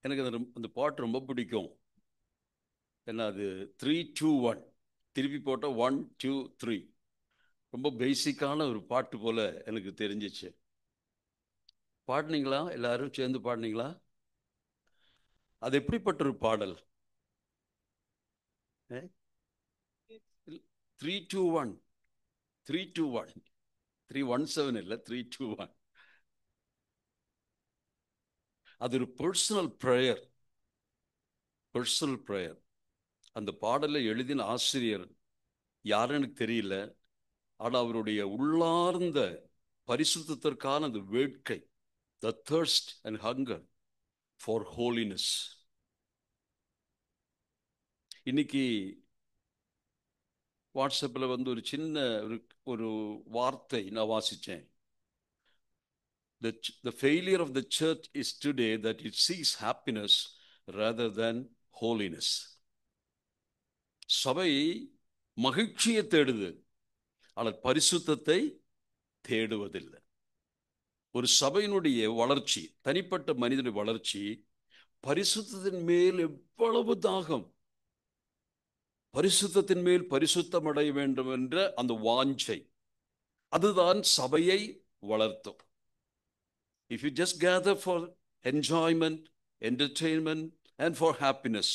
எனக்கு அந்த பாட்டு ரொம்ப பிடிக்கும். ஏன்னா அது 3, 2, 1 திருப்பி போட்ட 1, 2, 3 ரொம்ப பேசிக்கான ஒரு பாட்டு போல எனக்கு தெரிஞ்சிச்சு. பாடினீங்களா? எல்லாரும் சேர்ந்து பாடினீங்களா? அது எப்படிப்பட்ட ஒரு பாடல்? 3, 2, 1, 3, 2, 1, 317 இல்லை, 3, 2, 1. அது ஒரு பர்சனல் ப்ரேயர். Personal prayer. அந்த பாடலை எழுதின ஆசிரியர் யாருன்னு எனக்கு தெரியல. ஆனா அவருடைய உள்ளார்ந்த பரிசுத்தத்திற்கான அந்த வேட்கை, the thirst and hunger for holiness. இன்னைக்கு வாட்ஸ்அப்பில் ஒரு சின்ன ஒரு ஒரு வார்த்தை நான் வாசித்தேன். The failure of the church is today that it seeks happiness rather than holiness. சபை மகிழ்ச்சியை தேடுது, ஆனால் பரிசுத்தத்தை தேடுவதில்லை. ஒரு சபையினுடைய வளர்ச்சி, தனிப்பட்ட மனிதனுடைய வளர்ச்சி, பரிசுத்தத்தின் மேல் எவ்வளவு தாகம், பரிசுத்தத்தின் மேல் பரிசுத்தம் அடைய வேண்டும் என்ற அந்த வாஞ்சை, அதுதான் சபையை வளர்த்தும். If you just gather for enjoyment, entertainment, and for happiness,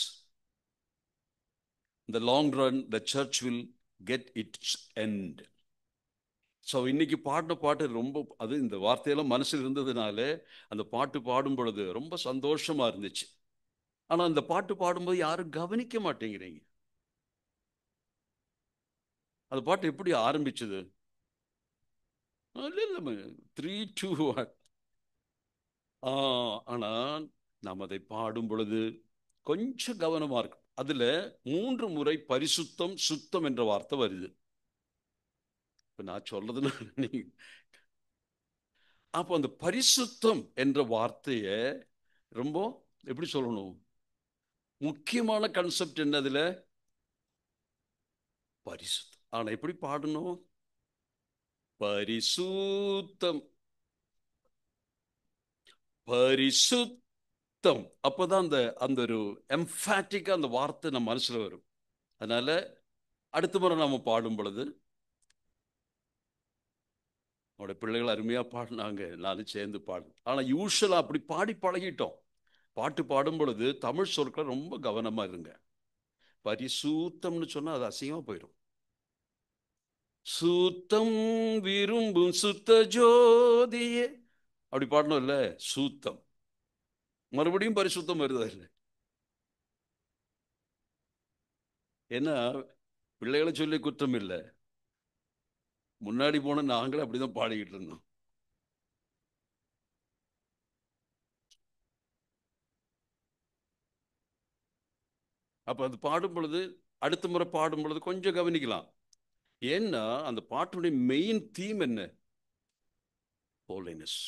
in the long run, the church will get its end. So இன்னைக்கு பாடின பாட்டு ரொம்ப, அது இந்த வார்த்தையெல்லாம் மனசில் இருந்ததுனால அந்த பாட்டு பாடும் பொழுது ரொம்ப சந்தோஷமா இருந்துச்சு. ஆனால் அந்த பாட்டு பாடும்போது யாரும் கவனிக்க மாட்டேங்கிறீங்க. அந்த பாட்டு எப்படி ஆரம்பிச்சது? இல்லை இல்லை, 3, 2, 1. ஆனால் நாம் அதை பாடும் பொழுது கொஞ்சம் கவனமா இருக்கும். அதுல 3 முறை பரிசுத்தம் சுத்தம் என்ற வார்த்தை வருது. இப்ப நான் சொல்றதுன்னா நீங்க, அப்போ அந்த பரிசுத்தம் என்ற வார்த்தையை ரொம்ப எப்படி சொல்லணும்? முக்கியமான கான்செப்ட் என்ன அதுல? பரிசுத்தம். ஆனா எப்படி பாடணும்? பரிசுத்தம், பரிசுத்தம். அப்பதான் அந்த அந்த ஒரு எம்பாட்டிக்கா அந்த வார்த்தை நம்ம மனசுல வரும். அதனால அடுத்த முறை நாம பாடும் பொழுது, அவனுடைய பிள்ளைகள் அருமையா பாடினாங்க, நானும் சேர்ந்து பாடு. ஆனா யூஸ்வலா அப்படி பாடி பழகிட்டோம். பாட்டு பாடும் பொழுது தமிழ் சொற்கள் ரொம்ப கவனமா இருங்க. பரிசுத்தம்னு சொன்னா அது அசிங்கமா போயிடும். சூத்தம் விரும்பும் சுத்த ஜோதியே, அப்படி பாடணும் இல்ல? சூத்தம், மறுபடியும் பரிசுத்தம் வருதா இல்லை? ஏன்னா பிள்ளைகளை சொல்லி குற்றம் இல்லை, முன்னாடி போன நாங்களே அப்படிதான் பாடிக்கிட்டு இருந்தோம். அப்ப அது பாடும் பொழுது, அடுத்த முறை பாடும் பொழுது கொஞ்சம் கவனிக்கலாம். ஏன்னா அந்த பாட்டுடைய மெயின் தீம் என்ன? ஹோலினஸ்,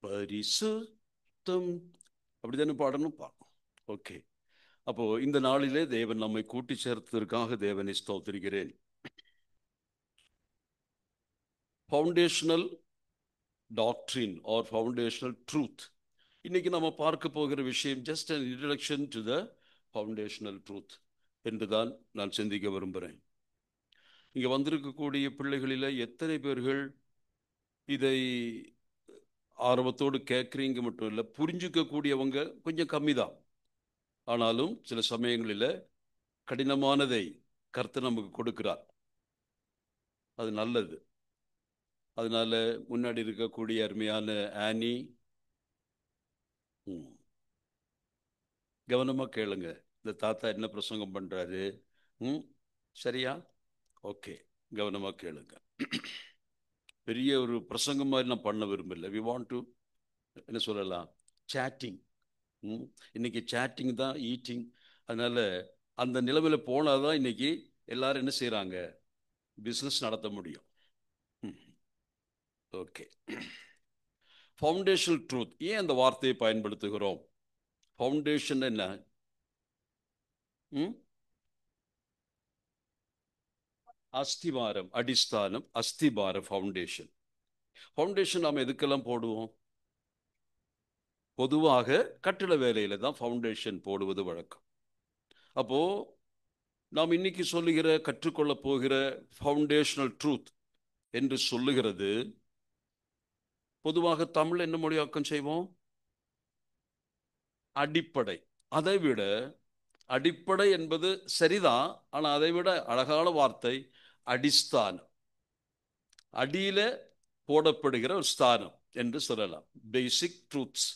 பரிசுத்தம். அப்படித்தானே பாடணும். ஓகே. அப்போ இந்த நாளிலே தேவன் நம்மை கூட்டி சேர்த்ததற்காக தேவனை ஸ்தோத்திரிக்கிறேன். Foundational doctrine are foundational truth. இன்னைக்கு நம்ம பார்க்க போகிற விஷயம் just an introduction to the foundational truth என்றுதான் நான் சிந்திக்க விரும்புகிறேன். இங்க வந்திருக்கக்கூடிய பிள்ளைகளில் எத்தனை பேர்கள் இதை ஆர்வத்தோடு கேட்குறீங்க மட்டும் இல்லை, புரிஞ்சுக்க கூடியவங்க கொஞ்சம் கம்மி தான். ஆனாலும் சில சமயங்களில் கடினமானதை கர்த்தர் நமக்கு கொடுக்கிறார், அது நல்லது. அதனால முன்னாடி இருக்கக்கூடிய அருமையான ஆனி, கவனமா கேளுங்க. இந்த தாத்தா என்ன பிரசங்கம் பண்றாரு? ம் சரியா? ஓகே, கவனமா கேளுங்க. பெரிய ஒரு பிரசங்கம் மாதிரி நான் பண்ண விரும்பல. வி வாண்ட் டு, என்ன சொல்லலாம், சேட்டிங். இன்னைக்கு சேட்டிங் தான் ஈட்டிங். அதனால அந்த நிலைமையில போனாதான் இன்னைக்கு எல்லாரும் என்ன செய்யறாங்க, பிசினஸ் நடத்த முடியும். ஓகே. ஃபவுண்டேஷனல் ட்ரூத், ஏன் அந்த வார்த்தையை பயன்படுத்துகிறோம்? ஃபவுண்டேஷன் என்ன? ம் அஸ்திவாரம், அடிஸ்தானம், அஸ்திபாரம், ஃபவுண்டேஷன். ஃபவுண்டேஷன் நாம் எதுக்கெல்லாம் போடுவோம்? பொதுவாக கட்டிட வேலையில தான் ஃபவுண்டேஷன் போடுவது வழக்கம். அப்போ நாம் இன்னைக்கு சொல்லுகிற கற்றுக்கொள்ள போகிற ஃபவுண்டேஷனல் ட்ரூத் என்று சொல்லுகிறது பொதுவாக தமிழ் என்ன மொழியாக்கம் செய்வோம்? அடிப்படை. அதை விட அடிப்படை என்பது சரிதான், ஆனா அதை விட அழகான வார்த்தை அடிஸ்தானம். அடியில போடப்படுகிற ஒரு ஸ்தானம் என்று சொல்லலாம். பேசிக் ட்ரூத்ஸ்.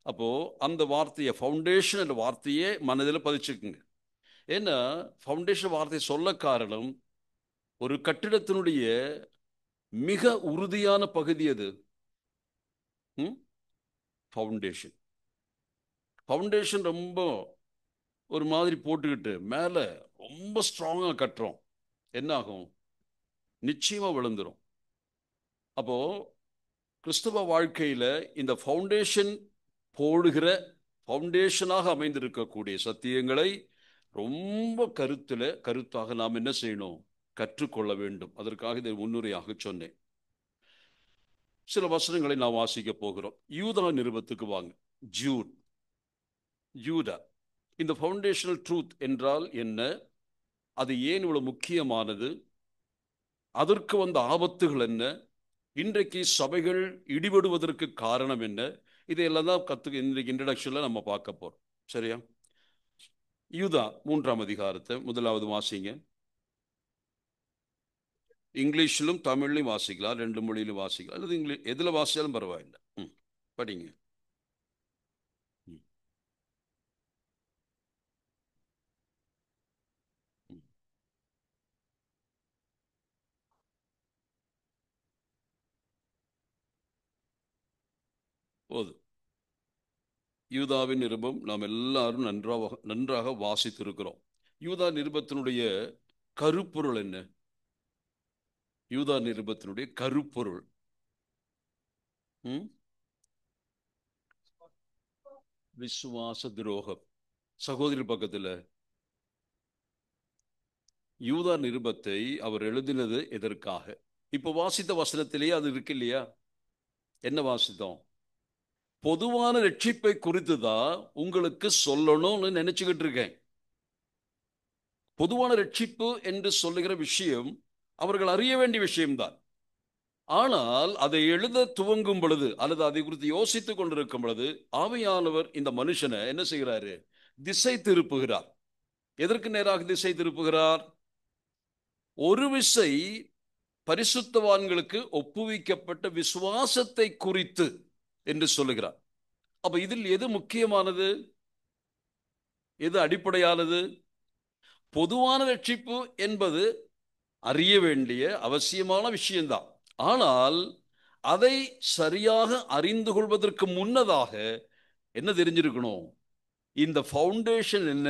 அப்போ அந்த வார்த்தையை ஃபவுண்டேஷன் என்ற வார்த்தையே மனதில் பதிச்சுக்குங்க. ஏன்னா ஃபவுண்டேஷன் வார்த்தை சொல்ல காரணம் ஒரு கட்டிடத்தினுடைய மிக உறுதியான பகுதி அது ஃபவுண்டேஷன். ஃபவுண்டேஷன் ரொம்ப ஒரு மாதிரி போட்டுக்கிட்டு மேலே ரொம்ப ஸ்ட்ராங்காக கட்டுறோம், என்ன ஆகும்? நிச்சயமா விழுந்துரும். அப்போ கிறிஸ்தவ வாழ்க்கையில இந்த ஃபவுண்டேஷன் போடுகிற ஃபவுண்டேஷனாக அமைந்திருக்கக்கூடிய சத்தியங்களை ரொம்ப கருத்தாக நாம் என்ன செய்யணும்? கற்றுக்கொள்ள வேண்டும். அதற்காக இதை முன்னுரையாக சொன்னேன். சில வசனங்களை நாம் வாசிக்க போகிறோம். யூதா நிருபத்துக்கு வாங்க. யூதா. இந்த ஃபவுண்டேஷனல் ட்ரூத் என்றால் என்ன? அது ஏன் இவ்வளவு முக்கியமானது? அதற்கு வந்த ஆபத்துகள் என்ன? இன்றைக்கு சபைகள் இடிபடுவதற்கு காரணம் என்ன? இதையெல்லாம் தான் இன்றைக்கு இன்ட்ரடக்ஷன்ல நம்ம பார்க்க போறோம். சரியா? யூதா 3ஆம் அதிகாரத்தை முதலாவது வாசிங்க. இங்கிலீஷிலும் தமிழ்லையும் வாசிக்கலாம், 2 மொழியிலும் வாசிக்கலாம், அல்லது இங்கிலீஷ் எதுல வாசிச்சாலும் பரவாயில்லை. படிங்க. போதும். யூதாவின் நிருபம் நாம் எல்லாரும் நன்றாக வாசித்திருக்கிறோம். யூதா நிருபத்தினுடைய கருப்பொருள் என்ன? யூதா நிருபத்தினுடைய கருப்பொருள் விசுவாச துரோகம். சகோதரி பக்கத்தில் யூதா நிருபத்தை அவர் எழுதினது எதற்காக? இப்ப வாசித்த வசனத்திலேயே அது இருக்கு இல்லையா? என்ன வாசித்தோம்? பொதுவான ரட்சிப்பை குறித்து தான் உங்களுக்கு சொல்லணும்னு நினைச்சுக்கிட்டு இருக்கேன். பொதுவான ரட்சிப்பு என்று சொல்லுகிற விஷயம் அவர்கள் அறிய வேண்டிய விஷயம்தான். ஆனால் அதை எழுத துவங்கும் பொழுது அல்லது அதை குறித்து யோசித்துக் கொண்டிருக்கும் பொழுது ஆவியானவர் இந்த மனுஷனை என்ன செய்கிறாரு? திசை திருப்புகிறார். எதற்கு நேராக திசை திருப்புகிறார்? ஒரு விசை பரிசுத்தவான்களுக்கு ஒப்புவிக்கப்பட்ட விசுவாசத்தை குறித்து என்று சொல்லுகிறார். அப்ப இதில் எது முக்கியமானது? எது அடிப்படையானது? பொதுவான ரட்சிப்பு என்பது அறிய வேண்டிய அவசியமான விஷயம்தான். ஆனால் அதை சரியாக அறிந்து கொள்வதற்கு முன்னதாக என்ன தெரிஞ்சிருக்கணும்? இந்த ஃபவுண்டேஷன் என்ன,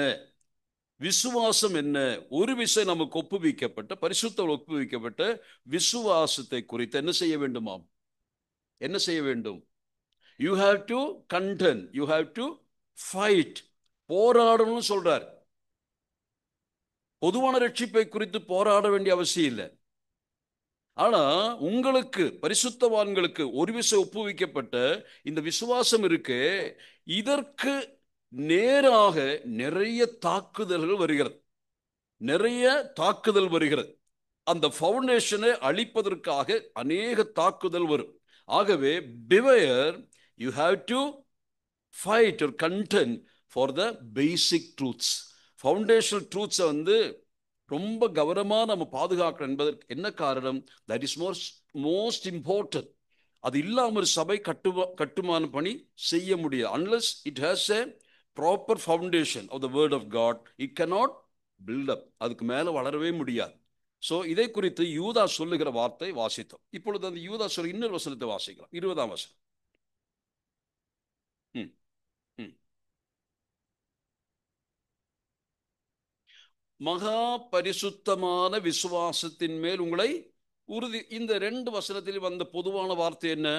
விசுவாசம் என்ன? ஒரு விஷயம் நமக்கு ஒப்புவிக்கப்பட்ட பரிசுத்த ஒப்புவிக்கப்பட்ட விசுவாசத்தை குறித்து என்ன செய்ய வேண்டுமாம்? என்ன செய்ய வேண்டும்? You have to contend, you have to fight. போராடணும்னு சொல்றார். பொதுவான ரட்சிப்பை குறித்து போராட வேண்டிய அவசியம் இல்லை. ஆனா உங்களுக்கு பரிசுத்தவான்களுக்கு ஒரு விசை ஒப்புவிக்கப்பட்ட இந்த விசுவாசம் இருக்கு, இதற்கு நேராக நிறைய தாக்குதல்கள் வருகிறது. நிறைய தாக்குதல் வருகிறது. அந்த ஃபவுண்டேஷனை அழிப்பதற்காக அநேக தாக்குதல் வரும். ஆகவே beware, you have to fight or contend for the basic truths. Foundational ட்ரூத்ஸை ரொம்ப கவனமா நம்ம பாதுகாக்கணும் என்பதற்கு என்ன காரணம்? That is most important. அது இல்லாமல் ஒரு சபை கட்டுமான பணி செய்ய முடியாது. Unless it has a proper foundation of the word of God, it cannot build up. அதுக்கு மேல வளரவே முடியாது. சோ இதை குறித்து யூதா சொல்லுகிற வார்த்தை வாசித்தோம். இப்பொழுது அந்த யூதா சொல்ல இன்னொரு வசனத்தை வாசிக்கலாம். 20ஆம் வசனம். மகா பரிசுத்தமான விசுவாசத்தின் மேல் உங்களை உறுதி. இந்த 2 வசனத்தில் வந்த பொதுவான வார்த்தை என்ன?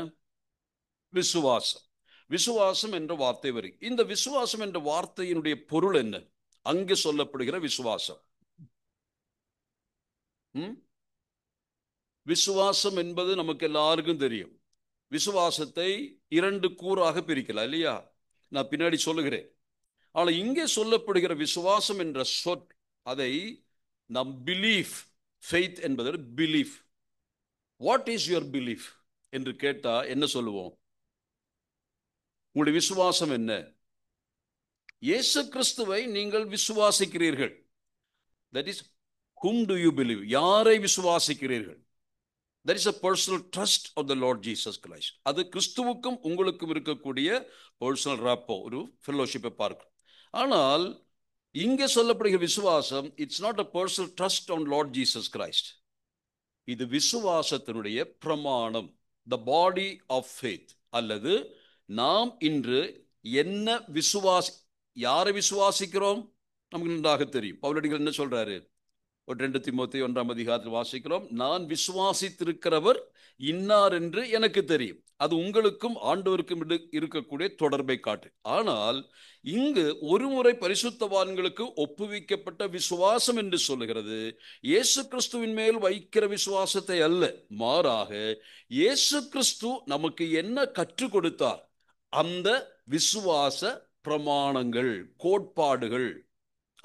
விசுவாசம். விசுவாசம் என்ற வார்த்தை வரும். இந்த விசுவாசம் என்ற வார்த்தையினுடைய பொருள் என்ன? அங்கு சொல்லப்படுகிற விசுவாசம். விசுவாசம் என்பது நமக்கு எல்லாருக்கும் தெரியும். விசுவாசத்தை 2 கூறாக பிரிக்கலாம் இல்லையா? நான் பின்னாடி சொல்லுகிறேன். ஆனால் இங்கே சொல்லப்படுகிற விசுவாசம் என்ற சொல், அதை நம் பிலீஃப், ஃபெய்த் என்பது belief. What is your belief என்று கேட்டா என்ன சொல்லுவோம்? உங்களுடைய விசுவாசம் என்ன? இயேசு கிறிஸ்துவை நீங்கள் விசுவாசிக்கிறீர்கள். That is whom do you believe? யாரை விசுவாசிக்கிறீர்கள்? That is a personal trust of the Lord Jesus Christ. அது கிறிஸ்துவுக்கும் உங்களுக்கும் இருக்கக்கூடிய பர்சனல் ராப்போ, ஒரு ஃபெல்லோஷிப்பை பார்க்கும். ஆனால் இங்கே சொல்லப்படுகிற விசுவாசம், it's not a personal trust on Lord Jesus Christ. இது விசுவாசத்தினுடைய பிரமாணம், த பாடி ஆஃப் ஃபெய்த். அல்லது நாம் இன்று என்ன யாரை விசுவாசிக்கிறோம் நமக்கு நன்றாக தெரியும். பவுலடிகள் என்ன சொல்றாரு? 2 தீமோத்தேயு 1 வாசிக்கிறோம், நான் விசுவாசித்திருக்கிறவர் இன்னார் என்று எனக்கு தெரியும். அது உங்களுக்கும் ஆண்டவருக்கும் இருக்கக்கூடிய தொடர்பை காட்டு. ஆனால் இங்கு ஒருமுறை பரிசுத்தவான்களுக்கு ஒப்புவிக்கப்பட்ட விசுவாசம் என்று சொல்லுகிறது இயேசு கிறிஸ்துவின் மேல் வைக்கிற விசுவாசத்தை அல்ல. மாறாக இயேசு கிறிஸ்து நமக்கு என்ன கற்றுக் கொடுத்தார், அந்த விசுவாச பிரமாணங்கள், கோட்பாடுகள்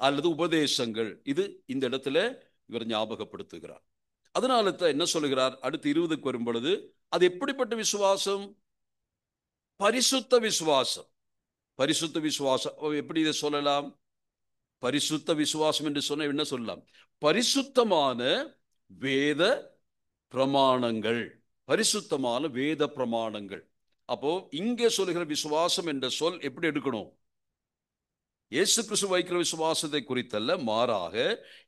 அல்லது உபதேசங்கள், இது இந்த இடத்துல இவர் ஞாபகப்படுத்துகிறார். அதனால தான் என்ன சொல்லுகிறார், அடுத்து 20க்கு வரும் பொழுது, அது எப்படிப்பட்ட விசுவாசம்? பரிசுத்த விசுவாசம். பரிசுத்த விசுவாசம் எப்படி இதை சொல்லலாம்? பரிசுத்த விசுவாசம் என்று சொன்ன என்ன சொல்லலாம்? பரிசுத்தமான வேத பிரமாணங்கள். பரிசுத்தமான வேத பிரமாணங்கள். அப்போ இங்கே சொல்லுகிற விசுவாசம் என்ற சொல் எப்படி எடுக்கணும்? இயேசு கிறிஸ்து வைக்கிற விசுவாசத்தை குறித்தல்ல, மாறாக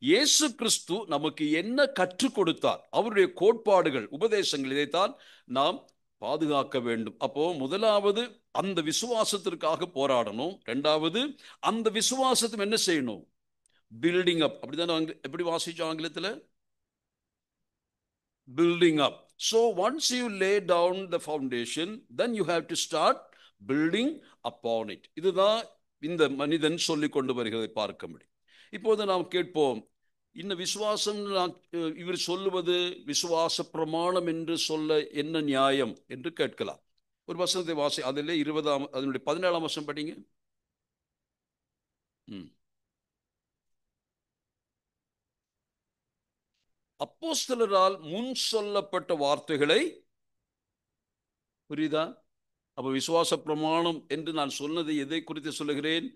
இயேசு கிறிஸ்து நமக்கு என்ன கற்றுக் கொடுத்தார், அவருடைய கோட்பாடுகள், உபதேசங்கள், இதைத்தான் நாம் பாதுகாக்க வேண்டும். அப்போ முதலாவது அந்த விசுவாசத்திற்காக போராடணும். இரண்டாவது அந்த விசுவாசத்தை என்ன செய்யணும்? Building up. அப்படிதான் எப்படி வாசிச்சோம் ஆங்கிலத்தில்? building up. So once you lay down the foundation, then you have to start building upon it. இதுதான் இந்த மனிதன் சொல்லிக் கொண்டு வருகிறதை பார்க்க முடியும். இப்போது நாம் கேட்போம், இந்த விசுவாசம் இவர் சொல்லுவது விசுவாச பிரமாணம் என்று சொல்ல என்ன நியாயம் என்று கேட்கலாம். ஒரு வசனத்தை வாசி, அதில் 20 அதனுடைய 17ஆம் வசனம் படிங்க. அப்போஸ்தலரால் முன் சொல்லப்பட்ட வார்த்தைகளை, புரியுதா? அப்ப விசுவாச பிரமாணம் என்று நான் சொன்னது எதை குறித்து சொல்லுகிறேன்?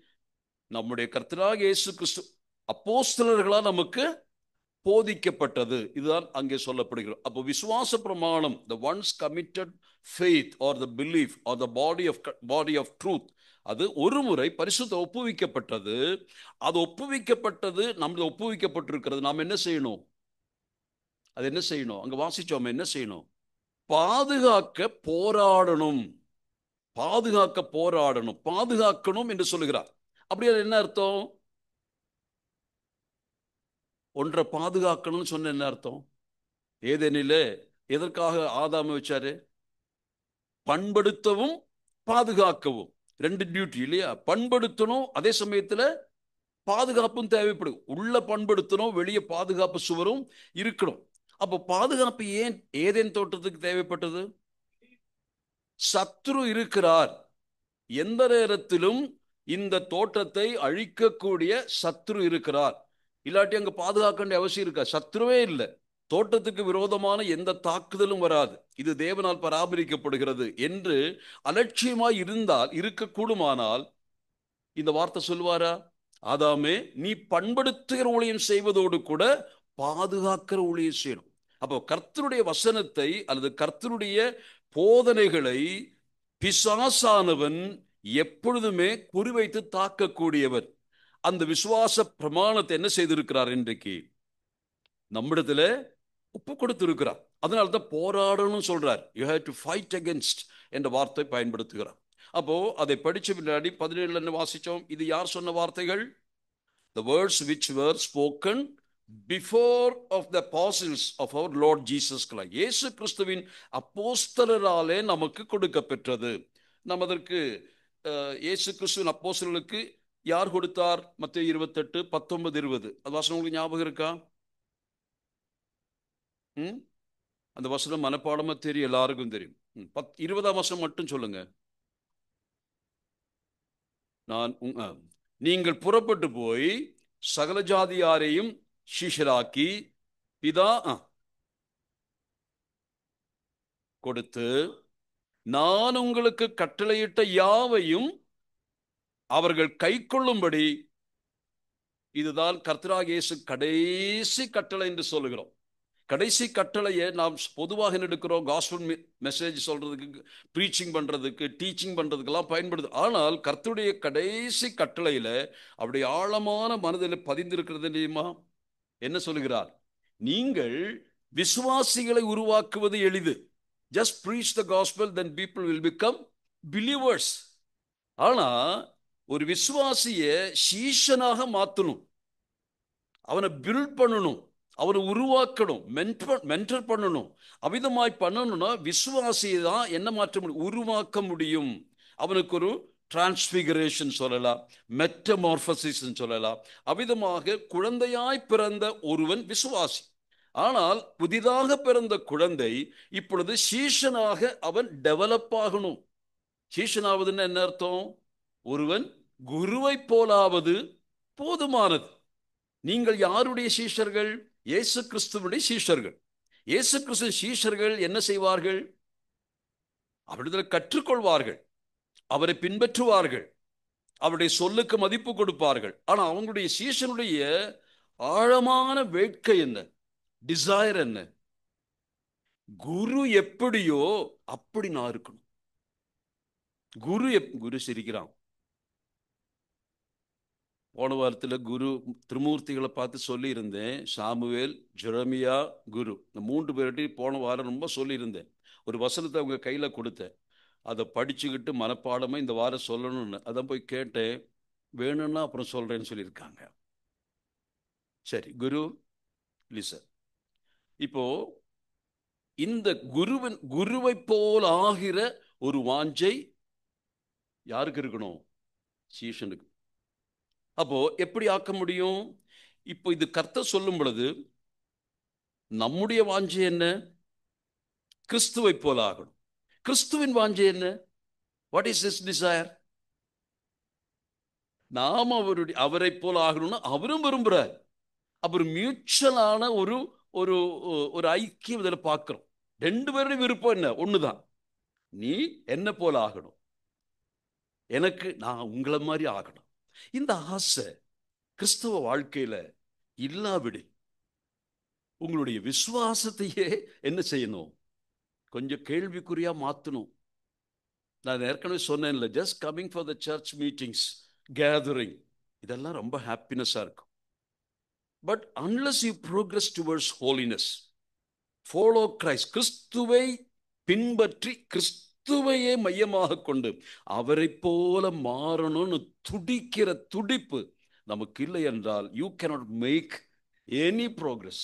நம்முடைய கர்த்தராகிய இயேசு கிறிஸ்து அப்போஸ்தலர்களால் நமக்கு போதிக்கப்பட்டது, இதுதான் அங்கே சொல்லப்படுகிறது. அப்போ விசுவாச பிரமாணம், the ones committed faith or the belief or the body of truth, அது ஒரு முறை பரிசுத்த ஒப்புவிக்கப்பட்டது. அது ஒப்புவிக்கப்பட்டது, நம்மள ஒப்புவிக்கப்பட்டிருக்கிறது. நாம் என்ன செய்யணும்? அது என்ன செய்யணும்? அங்க வாசிச்சோம், என்ன செய்யணும்? பாதுகாக்க போராடணும். பாதுகாக்க போராடணும், பாதுகாக்கணும் என்று சொல்லுகிறார். அப்படியே என்ன அர்த்தம்? ஒன்றை பாதுகாக்கணும்னு சொன்ன என்ன அர்த்தம்? ஏதேனிலே எதற்காக ஆதாம வச்சாரு? பண்படுத்தவும் பாதுகாக்கவும், 2 டியூட்டி இல்லையா? பண்படுத்தணும், அதே சமயத்துல பாதுகாப்பும் தேவைப்படும். உள்ள பண்படுத்தணும், வெளியே பாதுகாப்பு சுவரும் இருக்கணும். அப்போ பாதுகாப்பு ஏன் ஏதேன் தோட்டத்துக்கு தேவைப்பட்டது? சத்ரு இருக்கிறார். எந்த நேரத்திலும் இந்த தோட்டத்தை அழிக்கக்கூடிய சத்ரு இருக்கிறார். இல்லாட்டி அங்க பாதுகாக்க வேண்டிய அவசியம் இருக்கா? சத்ருவே இல்லை, தோட்டத்துக்கு விரோதமான எந்த தாக்குதலும் வராது, இது தேவனால் பராமரிக்கப்படுகிறது என்று அலட்சியமாய் இருந்தால், இருக்கக்கூடுமானால் இந்த வார்த்தை சொல்லுவாரா? ஆதாமே, நீ பண்படுத்துகிற ஊழியம் செய்வதோடு கூட பாதுகாக்கிற ஊழியம் செய்யணும். அப்போ கர்த்தருடைய வசனத்தை அல்லது கர்த்தருடைய போதனைகளை பிசாசானவன் எப்பொழுதுமே குறிவைத்து தாக்கக்கூடியவர். அந்த விசுவாச பிரமாணத்தை என்ன செய்திருக்கிறார்? இன்றைக்கு நம்மிடத்துல ஒப்பு கொடுத்திருக்கிறார். அதனால்தான் போராடணும் சொல்றார். You have to fight against என்ற வார்த்தை பயன்படுத்துகிறார். அப்போ அதை படிச்ச பின்னாடி 17 என்ன வாசிச்சோம்? இது யார் சொன்ன வார்த்தைகள்? The words which were spoken before of the apostles of our Lord Jesus Christ. இயேசு கிறிஸ்துவின் அப்போஸ்தலராலே நமக்கு கொடுக்க பெற்றது. நாம் அதற்கு இயேசு கிறிஸ்துவின் அப்போஸ்தலர்களுக்கு யார் கொடுத்தார்? மத்தேயு 28, 19, 20 அது வசனம் உங்களுக்கு ஞாபகம் இருக்கா? அந்த வசனம் மனப்பாடமா தெரியும், எல்லாருக்கும் தெரியும். 20ஆம் வசனம் மட்டும் சொல்லுங்க. நான் நீங்கள் புறப்பட்டு போய் சகல ஜாதியாரையும் சீஷராக்கி பிதா கொடுத்து நான் உங்களுக்கு கட்டளையிட்ட யாவையும் அவர்கள் கைக்கொள்ளும்படி, இதுதான் கர்த்தராகிய இயேசு கடைசி கட்டளை என்று சொல்லுகிறோம். கடைசி கட்டளையை நாம் பொதுவாக எடுக்கிறோம், காஸ்பல் மெசேஜ் சொல்றதுக்கு, ப்ரீச்சிங் பண்றதுக்கு, டீச்சிங் பண்றதுக்கெல்லாம் பயன்படுது. ஆனால் கர்த்தருடைய கடைசி கட்டளையில அப்படி ஆழமான மனதில் பதிந்திருக்கிறது தெரியுமா? என்ன சொல்லுகிறார்? நீங்கள் விசுவாசிகளை உருவாக்குவது எளிது. Just preach the gospel, then people will become believers. ஆனா ஒரு விசுவாசிய சீஷனாக மாத்தணும், அவனை பில்ட் பண்ணணும், அவனை உருவாக்கணும், மென்டர் பண்ணணும். அவிதமாய் பண்ணணும்னா விசுவாசியை தான் என்ன மாற்ற முடியும்? உருவாக்க முடியும். அவனுக்கு ஒரு டிரான்ஸ்பிகரேஷன் சொல்லலாம், மெட்டமார்பசிஸ் சொல்லலாம். அவிதமாக குழந்தையாய் பிறந்த ஒருவன் விசுவாசி. ஆனால் புதிதாக பிறந்த குழந்தை இப்பொழுது சீஷனாக அவன் டெவலப் ஆகணும். சீஷனாவதுன்னு என்ன அர்த்தம்? ஒருவன் குருவை போலாவது போதுமானது. நீங்கள் யாருடைய சீஷர்கள்? இயேசு கிறிஸ்துவுடைய சீஷர்கள். இயேசு கிறிஸ்து சீஷர்கள் என்ன செய்வார்கள்? அவரிடத்தில் கற்றுக்கொள்வார்கள், அவரை பின்பற்றுவார்கள், அவருடைய சொல்லுக்கு மதிப்பு கொடுப்பார்கள். ஆனா அவங்களுடைய சீஷனுடைய ஆழமான வேட்கை என்ன, டிசைர் என்ன? குரு எப்படியோ அப்படி நான் இருக்கணும். குரு சிரிக்கிறான். போன வாரத்தில் குரு திருமூர்த்திகளை பார்த்து சொல்லி இருந்தேன். சாமுவேல், ஜெரமியா, குரு, இந்த 3 பேர்கிட்டையும் போன வாரம் ரொம்ப சொல்லியிருந்தேன். ஒரு வசனத்தை அவங்க கையில் கொடுத்தேன், அதை படிச்சுக்கிட்டு மனப்பாடமாக இந்த வாரம் சொல்லணும்னு. அதான் போய் கேட்டேன், வேணும்னா அப்புறம் சொல்கிறேன்னு சொல்லியிருக்காங்க. சரி, குரு லிசன். இப்போ இந்த குருவை போல் ஆகிற ஒரு வாஞ்சை யாருக்கு இருக்கணும்? சீஷனுக்கு. அப்போ எப்படி ஆக்க முடியும்? இப்போ இது கர்த்தர் சொல்லும் பொழுது நம்முடைய வாஞ்சை என்ன? கிறிஸ்துவை போல ஆகணும். கிறிஸ்துவின் வாஞ்சை என்ன? What is his desire? நாம அவரை போல ஆகணும்னு அவரும் விரும்புறார். அப்புறம் மியூச்சுவலான ஒரு ஒரு ஒரு ஐக்கியம் இதில் பார்க்கிறோம். 2 பேருடைய விருப்பம் என்ன? ஒண்ணுதான், நீ என்ன போல ஆகணும், எனக்கு நான் உங்களை மாதிரி ஆகணும். இந்த ஆசை கிறிஸ்தவ வாழ்க்கையில இல்லாவிடு உங்களுடைய விசுவாசத்தையே என்ன செய்யணும்? கொஞ்சம் கேள்விக்குறியா மாத்தணும். நான் ஏற்கனவே சொன்னேன்ல, just coming for the church meetings, gathering, இதெல்லாம் ரொம்ப ஹாப்பினஸா இருக்கும். But unless you progress towards holiness, follow Christ, கிறிஸ்துவை பின்பற்றி கிறிஸ்துவையே மையமாக கொண்டு அவரை போல மாறணும்னு துடிக்கிற துடிப்பு நமக்கு இல்லை என்றால் you cannot make any progress.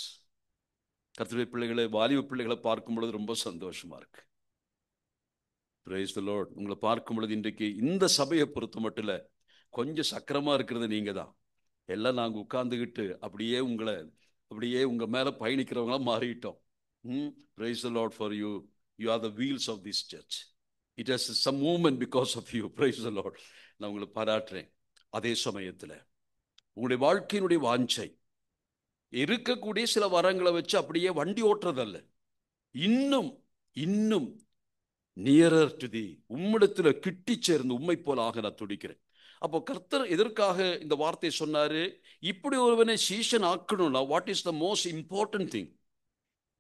கர்த்தருடைய பிள்ளைகளை, வாலிப பிள்ளைகளை பார்க்கும் பொழுது ரொம்ப சந்தோஷமா இருக்கு. Praise the lord. உங்களை பார்க்கும் பொழுது இன்றைக்கு இந்த சபையை பொறுத்த மட்டும் கொஞ்சம் சக்கரமா இருக்கிறது நீங்க தான். எல்லாம் நாங்கள் உட்கார்ந்துக்கிட்டு அப்படியே உங்க மேல பயணிக்கிறவங்களா மாறிட்டோம். Praise the Lord for you. You are the wheels of this church. It has some movement because of you. Praise the Lord. நான் உங்களை பாராட்டுறேன். அதே சமயத்தில் உங்களுடைய வாழ்க்கையினுடைய வாஞ்சை இருக்கக்கூடிய சில வரங்களை வச்சு அப்படியே வண்டி ஓட்டுறதல்ல, இன்னும் இன்னும் நியரர் டு தி, உம்மிடத்துல கிட்டி சேர்ந்து உம்மை போல ஆக நான் துடிக்கிறேன். அப்போ கர்த்தர் எதற்காக இந்த வார்த்தை சொன்னாரு? இப்படி ஒருவனை சீஷன் ஆக்கணும்னா what is the most important thing?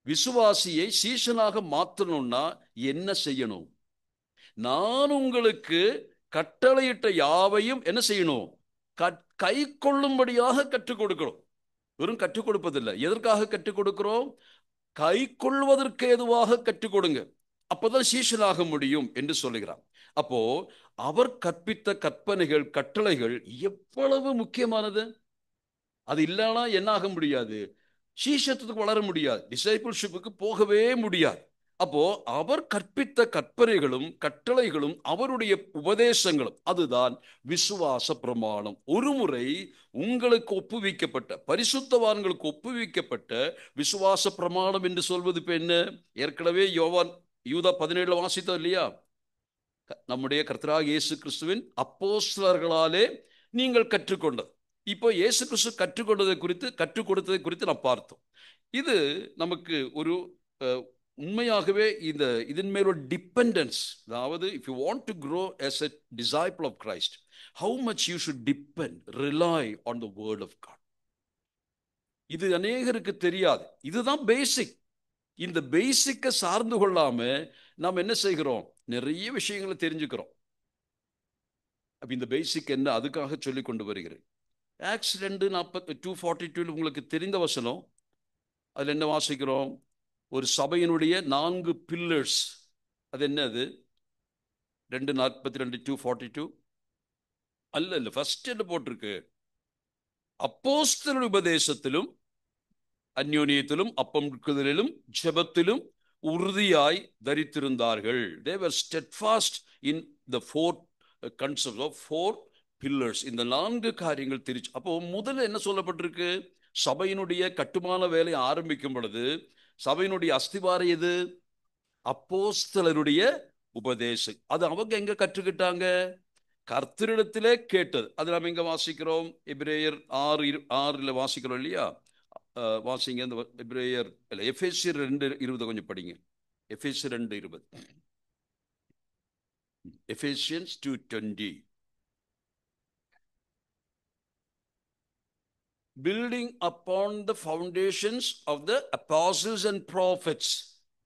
விசுவாசியை சீஷனாக மாற்றணும்னா என்ன செய்யணும்? நான் உங்களுக்கு கட்டளையிட்ட யாவையும் என்ன செய்யணும்? கை கொள்ளும்படியாக கற்றுக் கொடுக்கிறோம். வெறும் கற்றுக் கொடுப்பதில்லை. எதற்காக கற்றுக் கொடுக்கிறோம்? கை கொள்வதற்கு ஏதுவாக கற்றுக் கொடுங்க, அப்பதான் சீஷனாக முடியும் என்று சொல்லுகிறார். அப்போ அவர் கற்பித்த கற்பனைகள், கட்டளைகள் எவ்வளவு முக்கியமானது. அது இல்லைன்னா என்ன ஆக முடியாது? சீஷத்துக்கு வளர முடியாது, டிசைபிள்ஷிப்புக்கு போகவே முடியாது. அப்போ அவர் கற்பித்த கற்பனைகளும் கட்டளைகளும் அவருடைய உபதேசங்களும் அதுதான் விசுவாச பிரமாணம். ஒருமுறை உங்களுக்கு ஒப்புவிக்கப்பட்ட, பரிசுத்தவான்களுக்கு ஒப்புவிக்கப்பட்ட விசுவாச பிரமாணம் என்று சொல்வது இப்ப என்ன? ஏற்கனவே யூதா 17 வாசித்தோம் இல்லையா? நம்முடைய கர்த்தராகிய இயேசு கிறிஸ்துவின் அப்போஸ்தலர்களாலே நீங்கள் கற்றுக்கொண்டது. இப்போ இயேசு கிறிஸ்து கற்றுக் கொடுத்ததை குறித்து நாம் பார்த்தோம். இது நமக்கு ஒரு உண்மையாகவே இதன் மேல் ஒரு டிபெண்டன்ஸ். அதாவது if you want to grow as a disciple of Christ, how much you should rely on the word of God. இது அநேகருக்கு தெரியாது. இதுதான் பேசிக். இந்த பேசிக்கை சார்ந்து கொள்ளாம நாம் என்ன செய்கிறோம்? நிறைய விஷயங்களை தெரிஞ்சுக்கிறோம். அப்ப இந்த பேசிக் என்ன, அதுக்காக சொல்லி கொண்டு வருகிறேன். ஆக்ஸ் 2:42 உங்களுக்கு தெரிந்த வசனம். அதுல என்ன வாசிக்கிறோம்? ஒரு சபையினுடைய 4 பில்லர்ஸ். அது என்னது? 2:42 2:42 அல்ல, ஃபர்ஸ்ட் என்ன போட்டிருக்கு? அப்போஸ்தலர் உபதேசத்திலும் அந்யோன்யத்திலும் அப்பம் ஜெபத்திலும் உறுதியாய் தரித்திருந்தார்கள். They were steadfast in the four concepts of four pillars. இந்த 4 காரியங்கள் தெரிச்சு. அப்போ முதல்ல என்ன சொல்லப்பட்டிருக்கு? சபையினுடைய கட்டுமான வேலை ஆரம்பிக்கும் பொழுது சபையினுடைய அஸ்திவாரம் எது? அப்போஸ்தலருடைய உபதேசம். அது அவங்க எங்க கற்றுக்கிட்டாங்க? கர்த்தரிடத்திலே கேட்டது. அது நம்ம எங்க வாசிக்கிறோம்? எபிரேயர் 6:6 வாசிக்கிறோம் இல்லையா? வாசிங்க. இந்த எபிரேயர் இல்ல, எபேசியர் 2:20 கொஞ்சம் படிங்க. எபேசியர் 2:20. Ephesians 2:20. Building upon the foundations of the apostles and prophets.